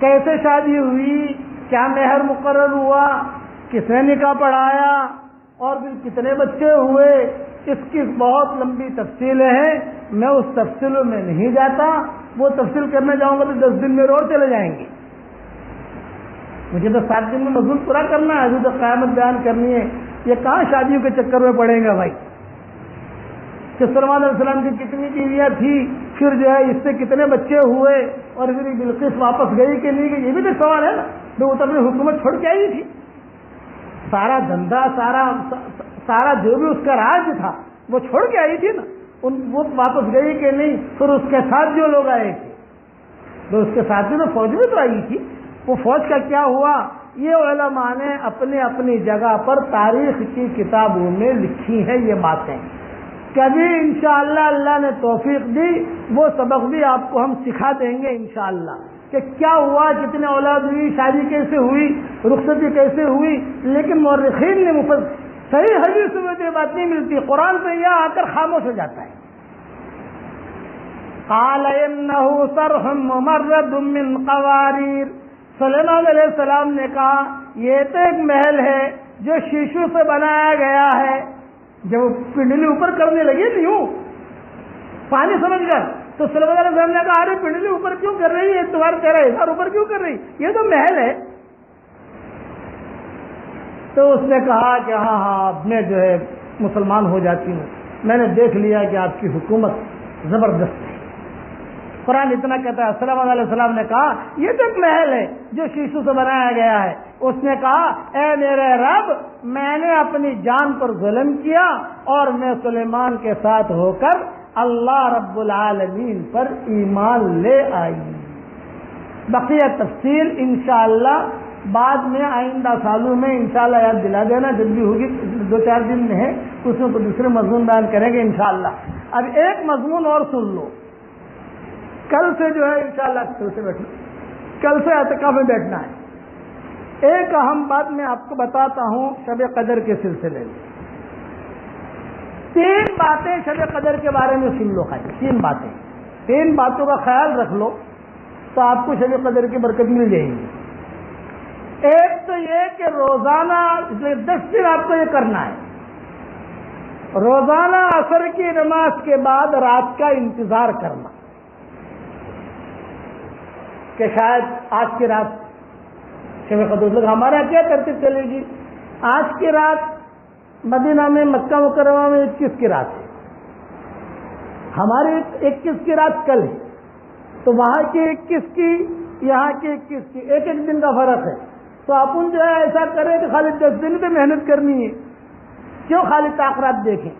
کیسے شادی ہوئی، کیا مہر مقرر ہوا، کس نے نکاح پڑھایا، اور پھر کتنے بچے ہوئے، اس کی بہت لمبی تفصیلیں ہیں، میں اس تفصیلوں میں نہیں جاتا، وہ تفصیل کرنے جاؤں گا تو 10 دن میرے اور چلے جائیں گے، مجھے تو 7 دن میں مضمون پورا کرنا ہے، ابھی تو قیامت بیان کرنی ہے، یہ کہاں شادیوں کے چکر میں پڑیں گا بھائی، کہ سلیمان علیہ السلام کی کتنی بیویاں تھی، پھر جو ہے اس سے کتنے بچے ہوئے، اور پھر بلقیس واپس گئی کہ نہیں گئی، یہ بھی تو سوال ہے نا، وہ تو اپنی حکومت چھوڑ کے آئی تھی، سارا دھندا سارا جو بھی اس کا راج تھا وہ چھوڑ کے آئی تھی نا، وہ واپس گئی کہ نہیں، پھر اس کے ساتھ جو لوگ آئے تھے تو اس کے ساتھ بھی تو فوج میں تو آئی تھی، وہ فوج کا کیا ہوا، یہ علماء نے اپنی اپنی جگہ پر تاریخ کی کتابوں میں لکھی ہیں یہ باتیں، کبھی انشاءاللہ اللہ نے توفیق دی وہ سبق بھی آپ کو ہم سکھا دیں گے انشاءاللہ، کہ کیا ہوا، کتنے اولاد ہوئی، شادی کیسے ہوئی، رخصتی کیسے ہوئی، لیکن مورخین نے صحیح حدیث میں یہ بات نہیں ملتی، قرآن سے یہ آ کر خاموش ہو جاتا ہے. قال انه صرح ممرد من قواریر، سلیمان علیہ السلام نے کہا یہ تو ایک محل ہے جو شیشوں سے بنایا گیا ہے. جب وہ پنڈلی اوپر کرنے لگے نہیں ہوں پانی سمجھ کر، تو سلیمان علیہ السلام نے کہا ارے پنڈلی اوپر کیوں کر رہی ہے، تمہارا تیرا اظہار اوپر کیوں کر رہی، یہ تو محل ہے. تو اس نے کہا کہ ہاں اب میں جو ہے مسلمان ہو جاتی ہوں، میں نے دیکھ لیا کہ آپ کی حکومت زبردست ہے. قرآن اتنا کہتا ہے. سلیمان علیہ السلام نے کہا یہ تو ایک محل ہے جو شیشوں سے بنایا گیا ہے. اس نے کہا اے میرے رب، میں نے اپنی جان پر ظلم کیا اور میں سلیمان کے ساتھ ہو کر اللہ رب العالمین پر ایمان لے آئی. بقیہ تفصیل انشاءاللہ بعد میں آئندہ سالوں میں انشاءاللہ یاد دلا دینا، جب بھی ہوگی 2-4 دن میں ہے، اس میں تو دوسرے مضمون بیان کریں گے انشاءاللہ. اب ایک مضمون اور سن لو. کل سے جو ہے انشاءاللہ کل سے اعتکاف میں بیٹھنا ہے. ایک اہم بات میں آپ کو بتاتا ہوں شب قدر کے سلسلے میں. 3 باتیں شب قدر کے بارے میں سن لو. 3 باتوں کا خیال رکھ لو تو آپ کو شب قدر کی برکت مل جائے گی. ایک تو یہ کہ روزانہ 10 دن آپ کو یہ کرنا ہے. روزانہ عصر کی نماز کے بعد رات کا انتظار کرنا کہ شاید آج کی رات شب قدر. ہمارے یہاں کیا ترتیب چلے گی؟ آج کی رات مدینہ میں مکہ مکرمہ میں 21 کی رات ہے، ہماری 21 کی رات کل ہے، تو وہاں کی 21 کی یہاں کی 21 کی ایک دن کا فرق ہے. تو اپن جو ہے ایسا کریں کہ خالی 10 دن پہ محنت کرنی ہے. کیوں خالی تاخرات دیکھیں؟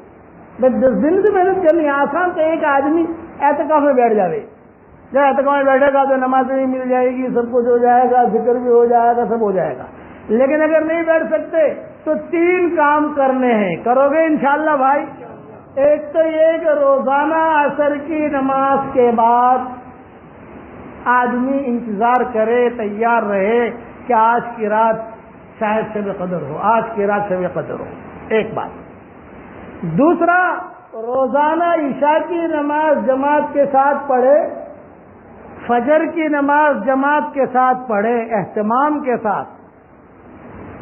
10 دن سے محنت کرنی ہے. آسان تو ایک آدمی اعتکاف میں بیٹھ جائے. جب اعتکاف میں بیٹھے گا تو نماز بھی مل جائے گی، سب کچھ ہو جائے گا، ذکر بھی ہو جائے گا، سب ہو جائے گا. لیکن اگر نہیں بیٹھ سکتے تو 3 کام کرنے ہیں. کرو گے انشاءاللہ بھائی؟ ایک تو یہ کہ روزانہ عصر کی نماز کے بعد آدمی انتظار کرے، تیار رہے کہ آج کی رات شاید شب قدر ہو، آج کی رات شب قدر ہو. ایک بات. دوسرا، روزانہ عشاء کی نماز جماعت کے ساتھ پڑھے، فجر کی نماز جماعت کے ساتھ پڑھے اہتمام کے ساتھ،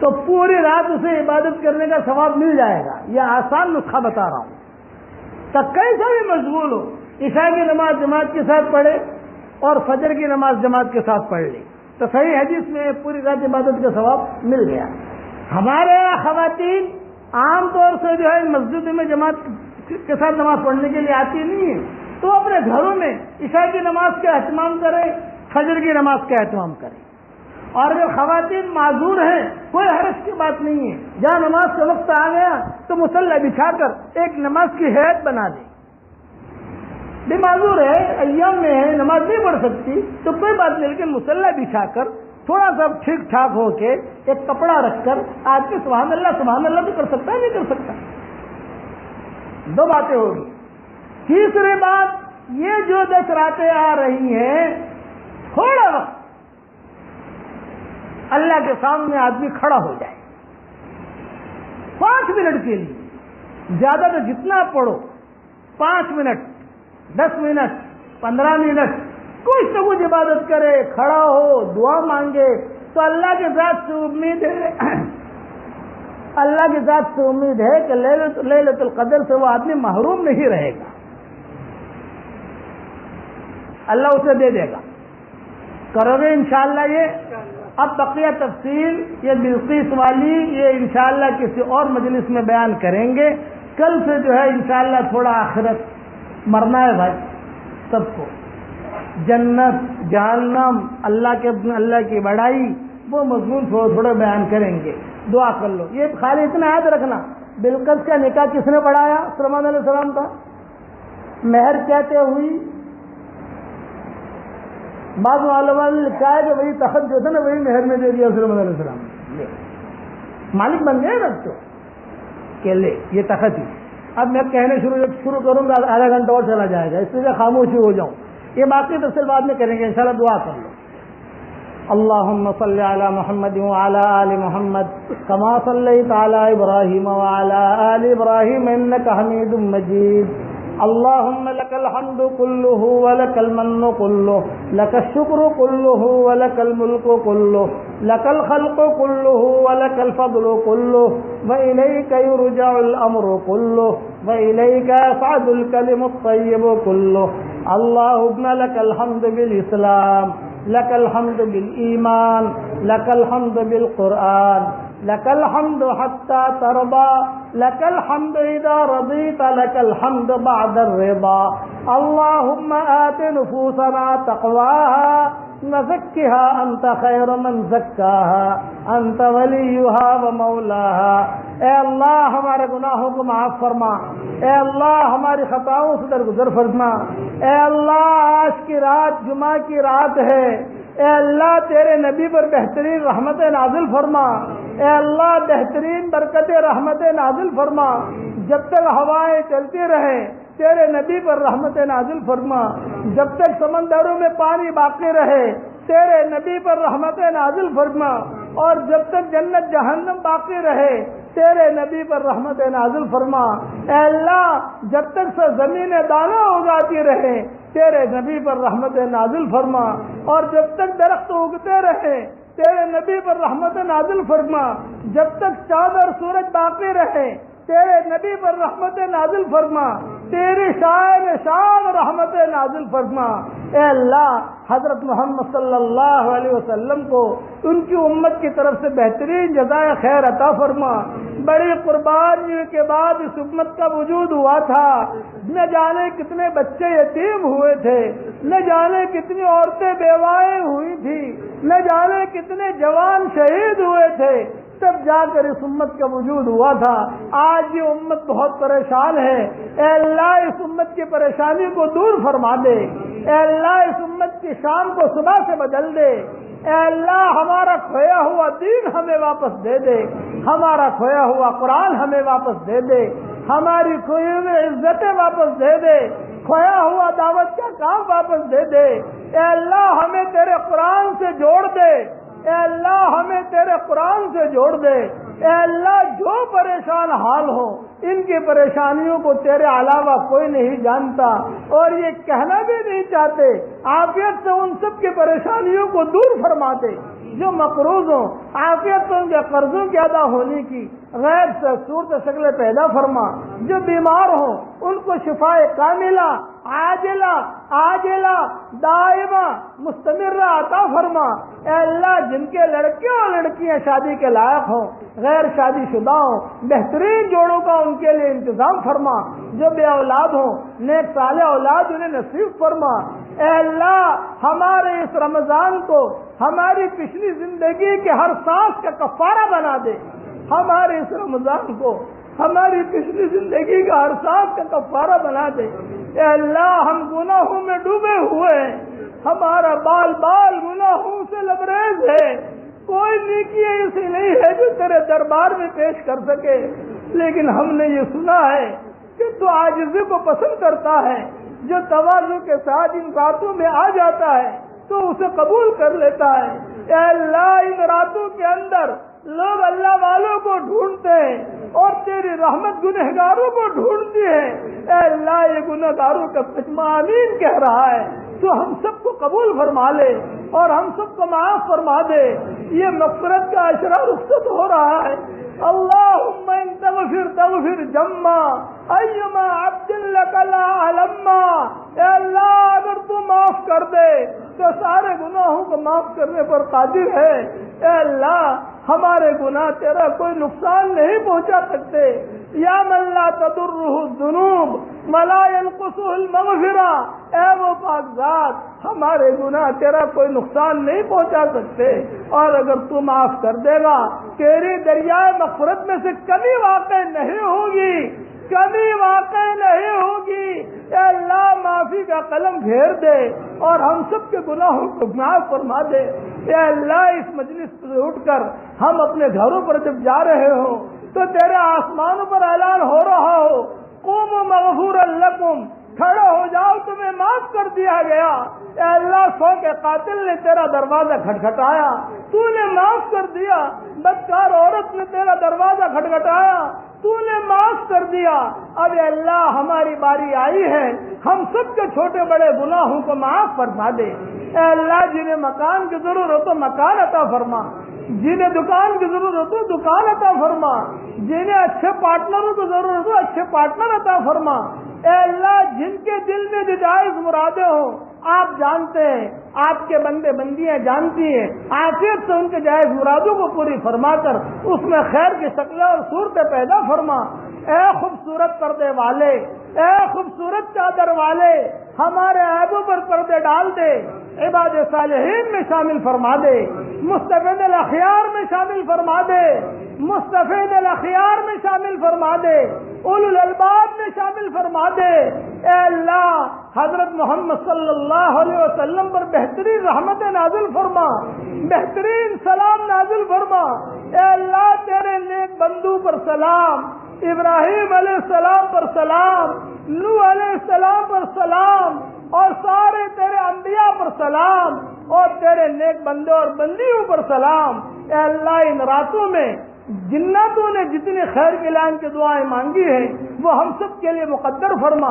تو پوری رات اسے عبادت کرنے کا ثواب مل جائے گا. یہ آسان نسخہ بتا رہا ہوں. تو کیسا بھی مشغول ہو، عشاء کی نماز جماعت کے ساتھ پڑھے اور فجر کی نماز جماعت کے ساتھ پڑھ لی تو صحیح حدیث میں پوری رات عبادت کا ثواب مل گیا. ہمارے یہاں خواتین عام طور سے جو ہے مسجد میں جماعت کے ساتھ نماز پڑھنے کے لیے آتی نہیں ہے، تو اپنے گھروں میں عشاء کی نماز کا اہتمام کریں، فجر کی نماز کا اہتمام کریں. اور اگر خواتین معذور ہیں کوئی حرج کی بات نہیں ہے، جہاں نماز کا وقت آ گیا تو مصلی بچھا کر ایک نماز کی ہیئت بنا دیں. بھی معذور ہے، ایام میں ہے، نماز نہیں پڑھ سکتی تو کوئی بات نہیں، لیکن مصلی بچھا کر تھوڑا سا ٹھیک ٹھاک ہو کے ایک کپڑا رکھ کر آدمی سبحان اللہ بھی کر سکتا ہے، نہیں کر سکتا. 2 باتیں ہوگی. تیسری بات یہ جو 10 راتیں آ رہی ہیں، تھوڑا وقت اللہ کے سامنے آدمی کھڑا ہو جائے 5 منٹ کے لیے. زیادہ تو جتنا پڑھو 5 منٹ 10 منٹ 15 منٹ کچھ نہ کچھ عبادت کرے، کھڑا ہو، دعا مانگے تو اللہ کے ذات سے امید ہے کہ لیلۃ القدر سے وہ آدمی محروم نہیں رہے گا، اللہ اسے دے دے گا. کرو گے انشاءاللہ یہ؟ اب بقیہ تفصیل یہ بلقیس والی یہ انشاءاللہ کسی اور مجلس میں بیان کریں گے. کل سے جو ہے انشاءاللہ تھوڑا آخرت مرنا ہے بھائی سب کو، جنت جہنم اللہ کی بڑائی وہ مضمون تھوڑے بیان کریں گے. دعا کر لو. یہ خالی اتنا یاد رکھنا، بلقیس کا نکاح کس نے پڑھایا؟ سلیمان علیہ السلام کا. مہر کہتے ہوئی بعض علماء نے لکھا ہے کہ وہی تخت جو تھا نا وہی مہر میں دے دیا سلیمان علیہ السلام نے. مالک بن گئے نا تو کہ لے یہ تخت ہی. اب میں کہنے شروع کروں گا آدھا گھنٹہ اور چلا جائے گا، اس لیے خاموشی ہو جاؤں. یہ باقی تفصیل بعد میں کریں گے انشاءاللہ. دعا کر لو. اللهم صل على محمد وعلى آل محمد كما صليت على إبراهيم وعلى آل إبراهيم إنك حميد مجيد. اللهم لك الحمد كله ولك المن كله لك الشكر كله ولك الملك كله لك الخلق كله ولك الفضل كله وإليك يرجع الأمر كله وإليك يصعد الكلم الطيب كله. اللهم لك الحمد بالإسلام لك الحمد بالإيمان لك الحمد بالقرآن لك الحمد حتى ترضى لك الحمد إذا رضيت لك الحمد بعد الرضا. اللهم آت نفوسنا تقواها وزكها أنت خير من زكاها أنت وليها ومولاها. اے اللہ ہمارے گناہوں کو معاف فرما، اے اللہ ہماری خطاؤں سے درگزر فرما. اے اللہ آج کی رات جمعہ کی رات ہے، اے اللہ تیرے نبی پر بہترین رحمت نازل فرما. اے اللہ بہترین برکت رحمت نازل فرما. جب تک ہوائیں چلتی رہیں تیرے نبی پر رحمت نازل فرما. جب تک سمندروں میں پانی باقی رہے تیرے نبی پر رحمت نازل فرما. اور جب تک جنت جہنم باقی رہے تیرے نبی پر رحمت نازل فرما. اے اللہ جب تک زمین دانہ اگاتی رہے تیرے نبی پر رحمت نازل فرما. اور جب تک درخت اگتے رہے تیرے نبی پر رحمت نازل فرما. جب تک چاند اور سورج باقی رہے تیرے نبی پر رحمت نازل فرما. تیری شان رحمت نازل فرما. اے اللہ حضرت محمد صلی اللہ علیہ وسلم کو ان کی امت کی طرف سے بہترین جزائے خیر عطا فرما. بڑی قربانیوں کے بعد اس امت کا وجود ہوا تھا. نہ جانے کتنے بچے یتیم ہوئے تھے، نہ جانے کتنی عورتیں بیوائیں ہوئی تھی، نہ جانے کتنے جوان شہید ہوئے تھے، تب جا کر اس امت کا وجود ہوا تھا. آج یہ امت بہت پریشان ہے. اے اللہ اس امت کی پریشانی کو دور فرما دے. اے اللہ اس امت کی شان کو صبح سے بدل دے. اے اللہ ہمارا کھویا ہوا دین ہمیں واپس دے دے، ہمارا کھویا ہوا قرآن ہمیں واپس دے دے، ہماری کھوئی ہوئی عزتیں واپس دے دے، کھویا ہوا دعوت کا کام واپس دے دے. اے اللہ ہمیں تیرے قرآن سے جوڑ دے. اے اللہ ہمیں تیرے قرآن سے جوڑ دے. اے اللہ جو پریشان حال ہو ان کی پریشانیوں کو تیرے علاوہ کوئی نہیں جانتا اور یہ کہنا بھی نہیں چاہتے. عافیت سے ان سب کی پریشانیوں کو دور فرما دے. جو مقروض ہوں عافیت سے ان کے قرضوں کی ادا ہونے کی غیر سے صورت شکل پیدا فرما. جو بیمار ہوں ان کو شفائے کاملہ عاجلہ دائمہ مستمرہ عطا فرما. اے اللہ جن کے لڑکے اور لڑکیاں شادی کے لائق ہوں غیر شادی شدہ ہوں بہترین جوڑوں کا ان کے لیے انتظام فرما. جو بے اولاد ہوں نیک صالح اولاد انہیں نصیب فرما. اے اللہ ہمارے اس رمضان کو ہماری پچھلی زندگی کے ہر سانس کا کفارہ بنا دے. ہمارے اس رمضان کو ہماری پچھلی زندگی کا ہر سانس کا کفارہ بنا دے. اے اللہ ہم گناہوں میں ڈوبے ہوئے ہیں، ہمارا بال گناہوں سے لبریز ہے. کوئی نیکی ایسی نہیں ہے جو تیرے دربار میں پیش کر سکے، لیکن ہم نے یہ سنا ہے کہ تو عاجزی کو پسند کرتا ہے. جو تواضع کے ساتھ ان راتوں میں آ جاتا ہے تو اسے قبول کر لیتا ہے. اے اللہ ان راتوں کے اندر لوگ اللہ والوں کو ڈھونڈتے ہیں اور تیری رحمت گنہگاروں کو ڈھونڈتی ہے. اے اللہ یہ گنہگاروں کا پچما آمین کہہ رہا ہے تو ہم سب کو قبول فرما لے اور ہم سب کو معاف فرما دے. یہ مغفرت کا اشرا رخصت ہو رہا ہے. اللہم ان تغفر جما ایما عبد لک لا علما. اے اللہ اگر تو معاف کر دے تو سارے گناہوں کو معاف کرنے پر قادر ہے. اے اللہ ہمارے گناہ تیرا کوئی نقصان نہیں پہنچا سکتے. یا من لا تضرہ الذنوب ولا ينقصه المغفرہ. اے وہ پاک ذات ہمارے گناہ تیرا کوئی نقصان نہیں پہنچا سکتے اور اگر تو معاف کر دے گا تیری دریائے مغفرت میں سے کمی واقع نہیں ہوگی. اے اللہ معافی کا قلم پھیر دے اور ہم سب کے گناہوں کو معاف فرما دے. اے اللہ اس مجلس سے اٹھ کر ہم اپنے گھروں پر جب جا رہے ہوں تو تیرے آسمانوں پر اعلان ہو رہا ہو قوموا مغفورا لکم کھڑے ہو جاؤ تمہیں معاف کر دیا گیا۔ اے اللہ 100 کے قاتل نے تیرا دروازہ کھٹکھٹایا، تو نے معاف کر دیا۔ بدکار عورت نے تیرا دروازہ کھٹکھٹایا، تو نے معاف کر دیا۔ اب اے اللہ ہماری باری آئی ہے، ہم سب کے چھوٹے بڑے گناہوں کو معاف فرما دے۔ اے اللہ جنہیں مکان کی ضرورت ہو مکان عطا فرما، جنہیں دکان کی ضرورت ہو دکان عطا فرما، جنہیں اچھے پارٹنروں کی ضرورت ہو اچھے پارٹنر عطا فرما۔ اے اللہ جن کے دل میں جو جائز مرادیں ہوں آپ جانتے ہیں، آپ کے بندے بندیاں جانتی ہیں، عافیت سے ان کے جائز مرادوں کو پوری فرما کر اس میں خیر کی شکلیں اور صورتیں پیدا فرما۔ اے خوبصورت پردے والے، اے خوبصورت چادر والے، ہمارے عیبوں پر پردے ڈال دے، عباد صالحین میں شامل فرما دے، مستفید الاخیار میں شامل فرما دے، مستفید الاخیار میں شامل فرما دے، اولو الالباب میں شامل فرما دے۔ اے اللہ حضرت محمد صلی اللہ علیہ وسلم پر بہترین رحمت نازل فرما، بہترین سلام نازل فرما۔ اے اللہ تیرے نیک بندو پر سلام، ابراہیم علیہ السلام پر سلام، نوح علیہ السلام پر سلام، اور سارے تیرے انبیاء پر سلام، اور تیرے نیک بندوں اور بندیوں پر سلام۔ اے اللہ ان راتوں میں جناتوں نے جتنی خیر کے اعلان کی دعائیں مانگی ہیں وہ ہم سب کے لیے مقدر فرما،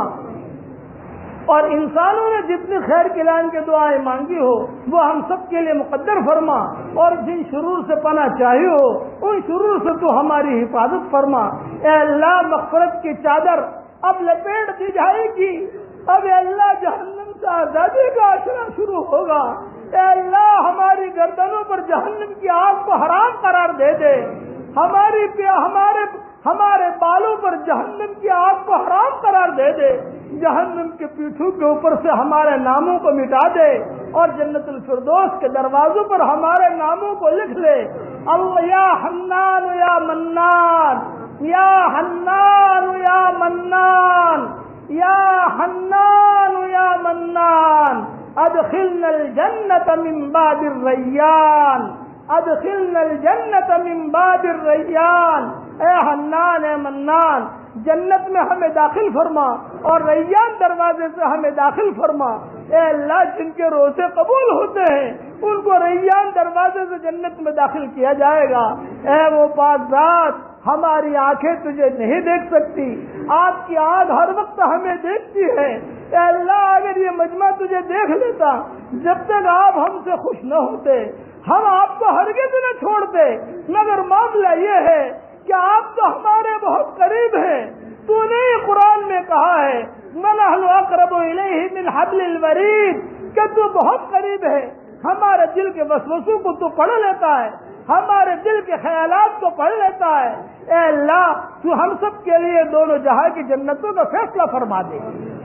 اور انسانوں نے جتنی خیر کے اعلان کی دعائیں مانگی ہو وہ ہم سب کے لیے مقدر فرما، اور جن شرور سے پناہ چاہی ہو ان شرور سے تو ہماری حفاظت فرما۔ اے اللہ مغفرت کی چادر اب لپیٹ دی جائے گی، اب اے اللہ جہنم سے آزادی کا آشنا شروع ہوگا۔ اے اللہ ہماری گردنوں پر جہنم کی آگ کو حرام قرار دے دے، ہمارے بالوں پر جہنم کی آگ کو حرام قرار دے دے، جہنم کے پیٹھوں کے اوپر سے ہمارے ناموں کو مٹا دے، اور جنت الفردوس کے دروازوں پر ہمارے ناموں کو لکھ لے۔ اللہ یا حنان یا منان، یا حنان یا منان، یا حنان یا منان، ادخلنا الجنت من باب الریان، ادخلنا الجنت من باب الریان۔ اے حنان اے منان جنت میں ہمیں داخل فرما، اور ریان دروازے سے ہمیں داخل فرما۔ اے اللہ جن کے روزے قبول ہوتے ہیں ان کو ریان دروازے سے جنت میں داخل کیا جائے گا۔ اے وہ پاک ذات ہماری آنکھیں تجھے نہیں دیکھ سکتی، آپ کی آنکھ ہر وقت ہمیں دیکھتی ہے۔ اے اللہ اگر یہ مجمع تجھے دیکھ لیتا، جب تک آپ ہم سے خوش نہ ہوتے ہم آپ کو ہرگز نہ چھوڑتے، مگر معاملہ یہ ہے کہ آپ تو ہمارے بہت قریب ہیں۔ تو نے قرآن میں کہا ہے وَنَحْنُ أَقْرَبُ إِلَيْهِ مِنْ حَبْلِ الْوَرِيدِ، کہ تو بہت قریب ہے، ہمارے دل کے وسوسوں کو تو پڑھ لیتا ہے، ہمارے دل کے خیالات کو پڑھ لیتا ہے۔ اے اللہ تو ہم سب کے لیے دونوں جہاں کی جنتوں کا فیصلہ فرما دے،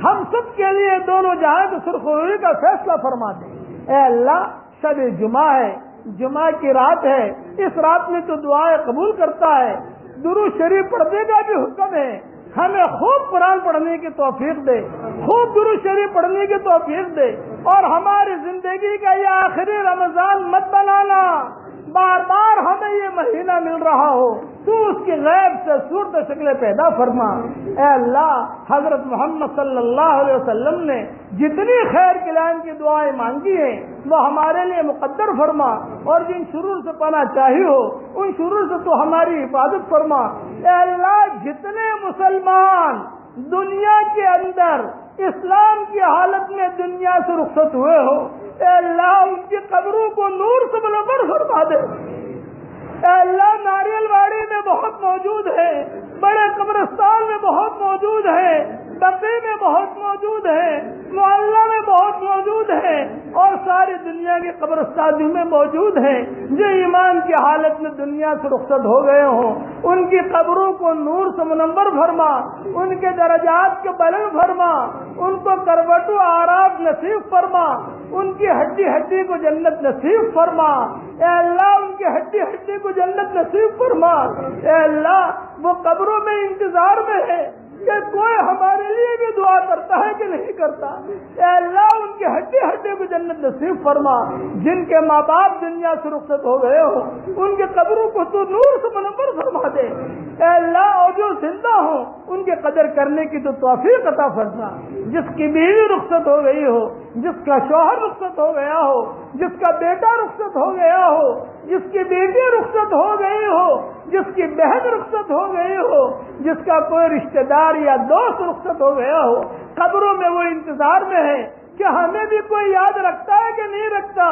ہم سب کے لیے دونوں جہاں کی سرخروئی کا فیصلہ فرما دے۔ اے اللہ شب جمعہ ہے، جمعہ کی رات ہے، اس رات میں تو دعائیں قبول کرتا ہے، درود شریف پڑھنے کا بھی حکم ہے، ہمیں خوب قرآن پڑھنے کی توفیق دے، خوب درود شریف پڑھنے کی توفیق دے، اور ہماری زندگی کا یہ آخری رمضان مت بنانا، بار بار ہمیں یہ مہینہ مل رہا ہو، تو اس کی غیب سے صورت شکلیں پیدا فرما۔ اے اللہ حضرت محمد صلی اللہ علیہ وسلم نے جتنی خیر کلام کی دعائیں مانگی ہیں وہ ہمارے لیے مقدر فرما، اور جن شرور سے پناہ چاہی ہو ان شرور سے تو ہماری حفاظت فرما۔ اے اللہ جتنے مسلمان دنیا کے اندر اسلام کی حالت میں دنیا سے رخصت ہوئے ہو، اے اللہ ان کی قبروں کو نور سے منور فرما دے۔ اے اللہ ناریل واڑی میں بہت موجود ہے، بڑے قبرستان میں بہت موجود ہے، بقی میں بہت موجود ہے، محلہ میں بہت موجود ہے، اور ساری دنیا کے قبرستانوں میں موجود ہیں جو ایمان کی حالت میں دنیا سے رخصت ہو گئے ہوں، ان کی قبروں کو نور سے منور فرما، ان کے درجات کے بلند فرما، ان کو کروٹ و آرام نصیب فرما، ان کی ہڈی ہڈی کو جنت نصیب فرما۔ اے اللہ ان کی ہڈی ہڈی کو جنت نصیب فرما۔ اے اللہ وہ قبروں میں انتظار میں ہے، کہ کوئی ہمارے لیے بھی دعا کرتا ہے کہ نہیں کرتا؟ اے اللہ ان کے ہڈی ہڈی کو جنت نصیب فرما، جن کے ماں باپ دنیا سے رخصت ہو گئے ہو ان کے قبروں کو تو نور سے منور فرما دے۔ اے اللہ اور جو زندہ ہوں ان کے قدر کرنے کی تو توفیق عطا فرما، جس کی بیوی رخصت ہو گئی ہو، جس کا شوہر رخصت ہو گیا ہو، جس کا بیٹا رخصت ہو گیا ہو، جس کی بیٹی رخصت ہو گئی ہو، جس کی بہن رخصت ہو گئی ہو، جس کا کوئی رشتہ دار یا دوست رخصت ہو گیا ہو، قبروں میں وہ انتظار میں ہے کہ ہمیں بھی کوئی یاد رکھتا ہے کہ نہیں رکھتا۔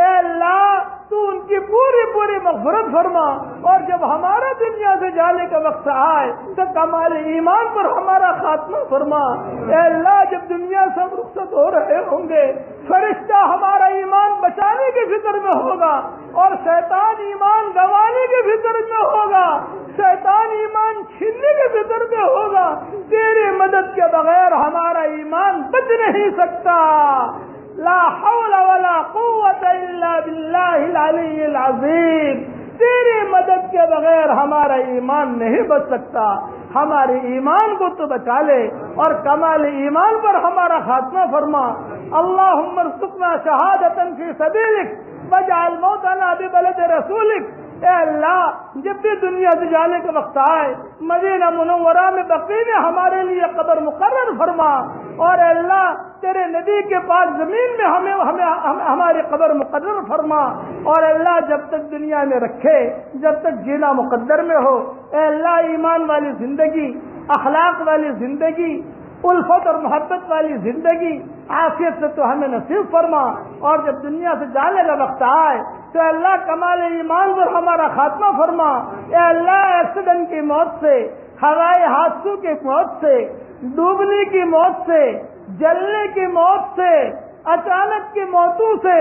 اے اللہ تو ان کی پوری پوری مغفرت فرما، اور جب ہمارا دنیا سے جانے کا وقت آئے تو کمال ایمان پر ہمارا خاتمہ فرما۔ اے اللہ جب دنیا سے ہم رخصت ہو رہے ہوں گے فرشتہ ہمارا ایمان بچانے کی فکر میں ہوگا، اور شیطان ایمان گنوانے کی فکر میں ہوگا، شیطان ایمان چھیننے کی فکر میں ہوگا۔ تیری مدد کے بغیر ہمارا ایمان بچ نہیں سکتا۔ لا حول ولا قوت الا باللہ العلی العظیم۔ تیری مدد کے بغیر ہمارا ایمان نہیں بچ سکتا۔ ہمارے ایمان کو تو بچا لے اور کمال ایمان پر ہمارا خاتمہ فرما۔ اللہم ارزقنا شہادۃ فی سبیلک واجعل موتنا ببلد رسولک۔ اے اللہ جب بھی دنیا سے جانے کا وقت آئے مدینہ منورہ میں بقیع میں ہمارے لیے قبر مقرر فرما، اور اے اللہ تیرے نبی کے پاس زمین میں ہمیں ہماری قبر مقرر فرما، اور اے اللہ جب تک دنیا میں رکھے جب تک جینا مقدر میں ہو، اے اللہ ایمان والی زندگی، اخلاق والی زندگی، الفت اور محبت والی زندگی عافیت سے تو ہمیں نصیب فرما، اور جب دنیا سے جانے کا وقت آئے تو اللہ کمال ایمان پر ہمارا خاتمہ فرما۔ اے اللہ ایکسیڈنٹ کی موت سے، ہوائی حادثوں کی موت سے، ڈوبنے کی موت سے، جلنے کی موت سے، اچانک کی موتوں سے،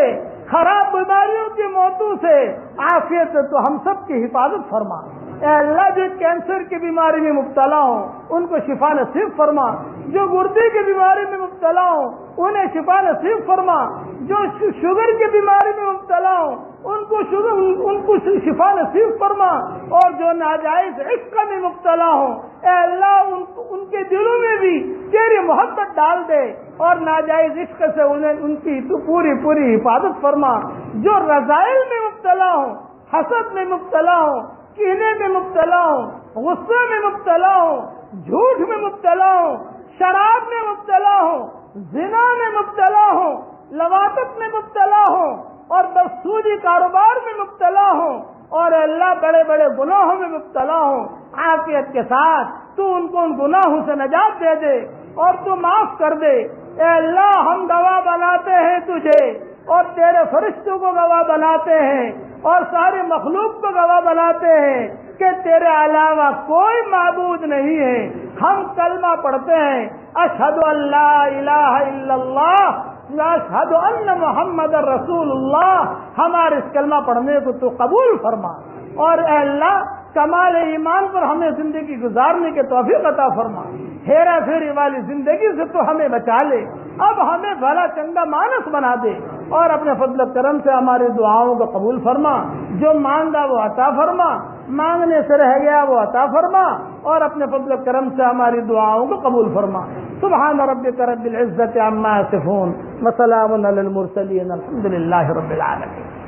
خراب بیماریوں کی موتوں سے عافیت سے تو ہم سب کی حفاظت فرما۔ اے اللہ جو کینسر کی بیماری میں مبتلا ہوں ان کو شفا نصیب فرما، جو گردے کی بیماری میں مبتلا ہوں انہیں شفا نصیب فرما، جو شوگر کی بیماری میں مبتلا ہوں ان کو شفا نصیب فرما، اور جو ناجائز عشق میں مبتلا ہوں اے اللہ ان کے دلوں میں بھی تیری محبت ڈال دے، اور ناجائز عشق سے ان کی تو پوری پوری حفاظت فرما۔ جو رذائل میں مبتلا ہوں، حسد میں مبتلا ہوں، کینے میں مبتلا ہوں، غصے میں مبتلا ہوں، جھوٹ میں مبتلا ہوں، شراب میں مبتلا ہوں، زنا میں مبتلا ہوں، لواطت میں مبتلا ہوں، اور بدسودی کاروبار میں مبتلا ہوں، اور اللہ بڑے بڑے گناہوں میں مبتلا ہوں، عافیت کے ساتھ تو ان کو ان گناہوں سے نجات دے دے اور تو معاف کر دے۔ اے اللہ ہم گواہ بناتے ہیں تجھے، اور تیرے فرشتوں کو گواہ بناتے ہیں، اور ساری مخلوق کو گواہ بناتے ہیں کہ تیرے علاوہ کوئی معبود نہیں ہے۔ ہم کلمہ پڑھتے ہیں اشہد ان لا الہ الا اللہ اشہد ان محمد رسول اللہ۔ ہمارے اس کلمہ پڑھنے کو تو قبول فرما، اور اے اللہ کمال ایمان پر ہمیں زندگی گزارنے کے توفیق عطا فرما۔ ہیرا پھیری والی زندگی سے تو ہمیں بچا لے، اب ہمیں بھلا چنگا مانس بنا دے، اور اپنے فضل و کرم سے ہماری دعاؤں کو قبول فرما۔ جو مانگا وہ عطا فرما، مانگنے سے رہ گیا وہ عطا فرما، اور اپنے فضل و کرم سے ہماری دعاؤں کو قبول فرما۔ سبحان ربک رب العزت عما یصفون وسلام علی المرسلین الحمد للہ رب العالمین۔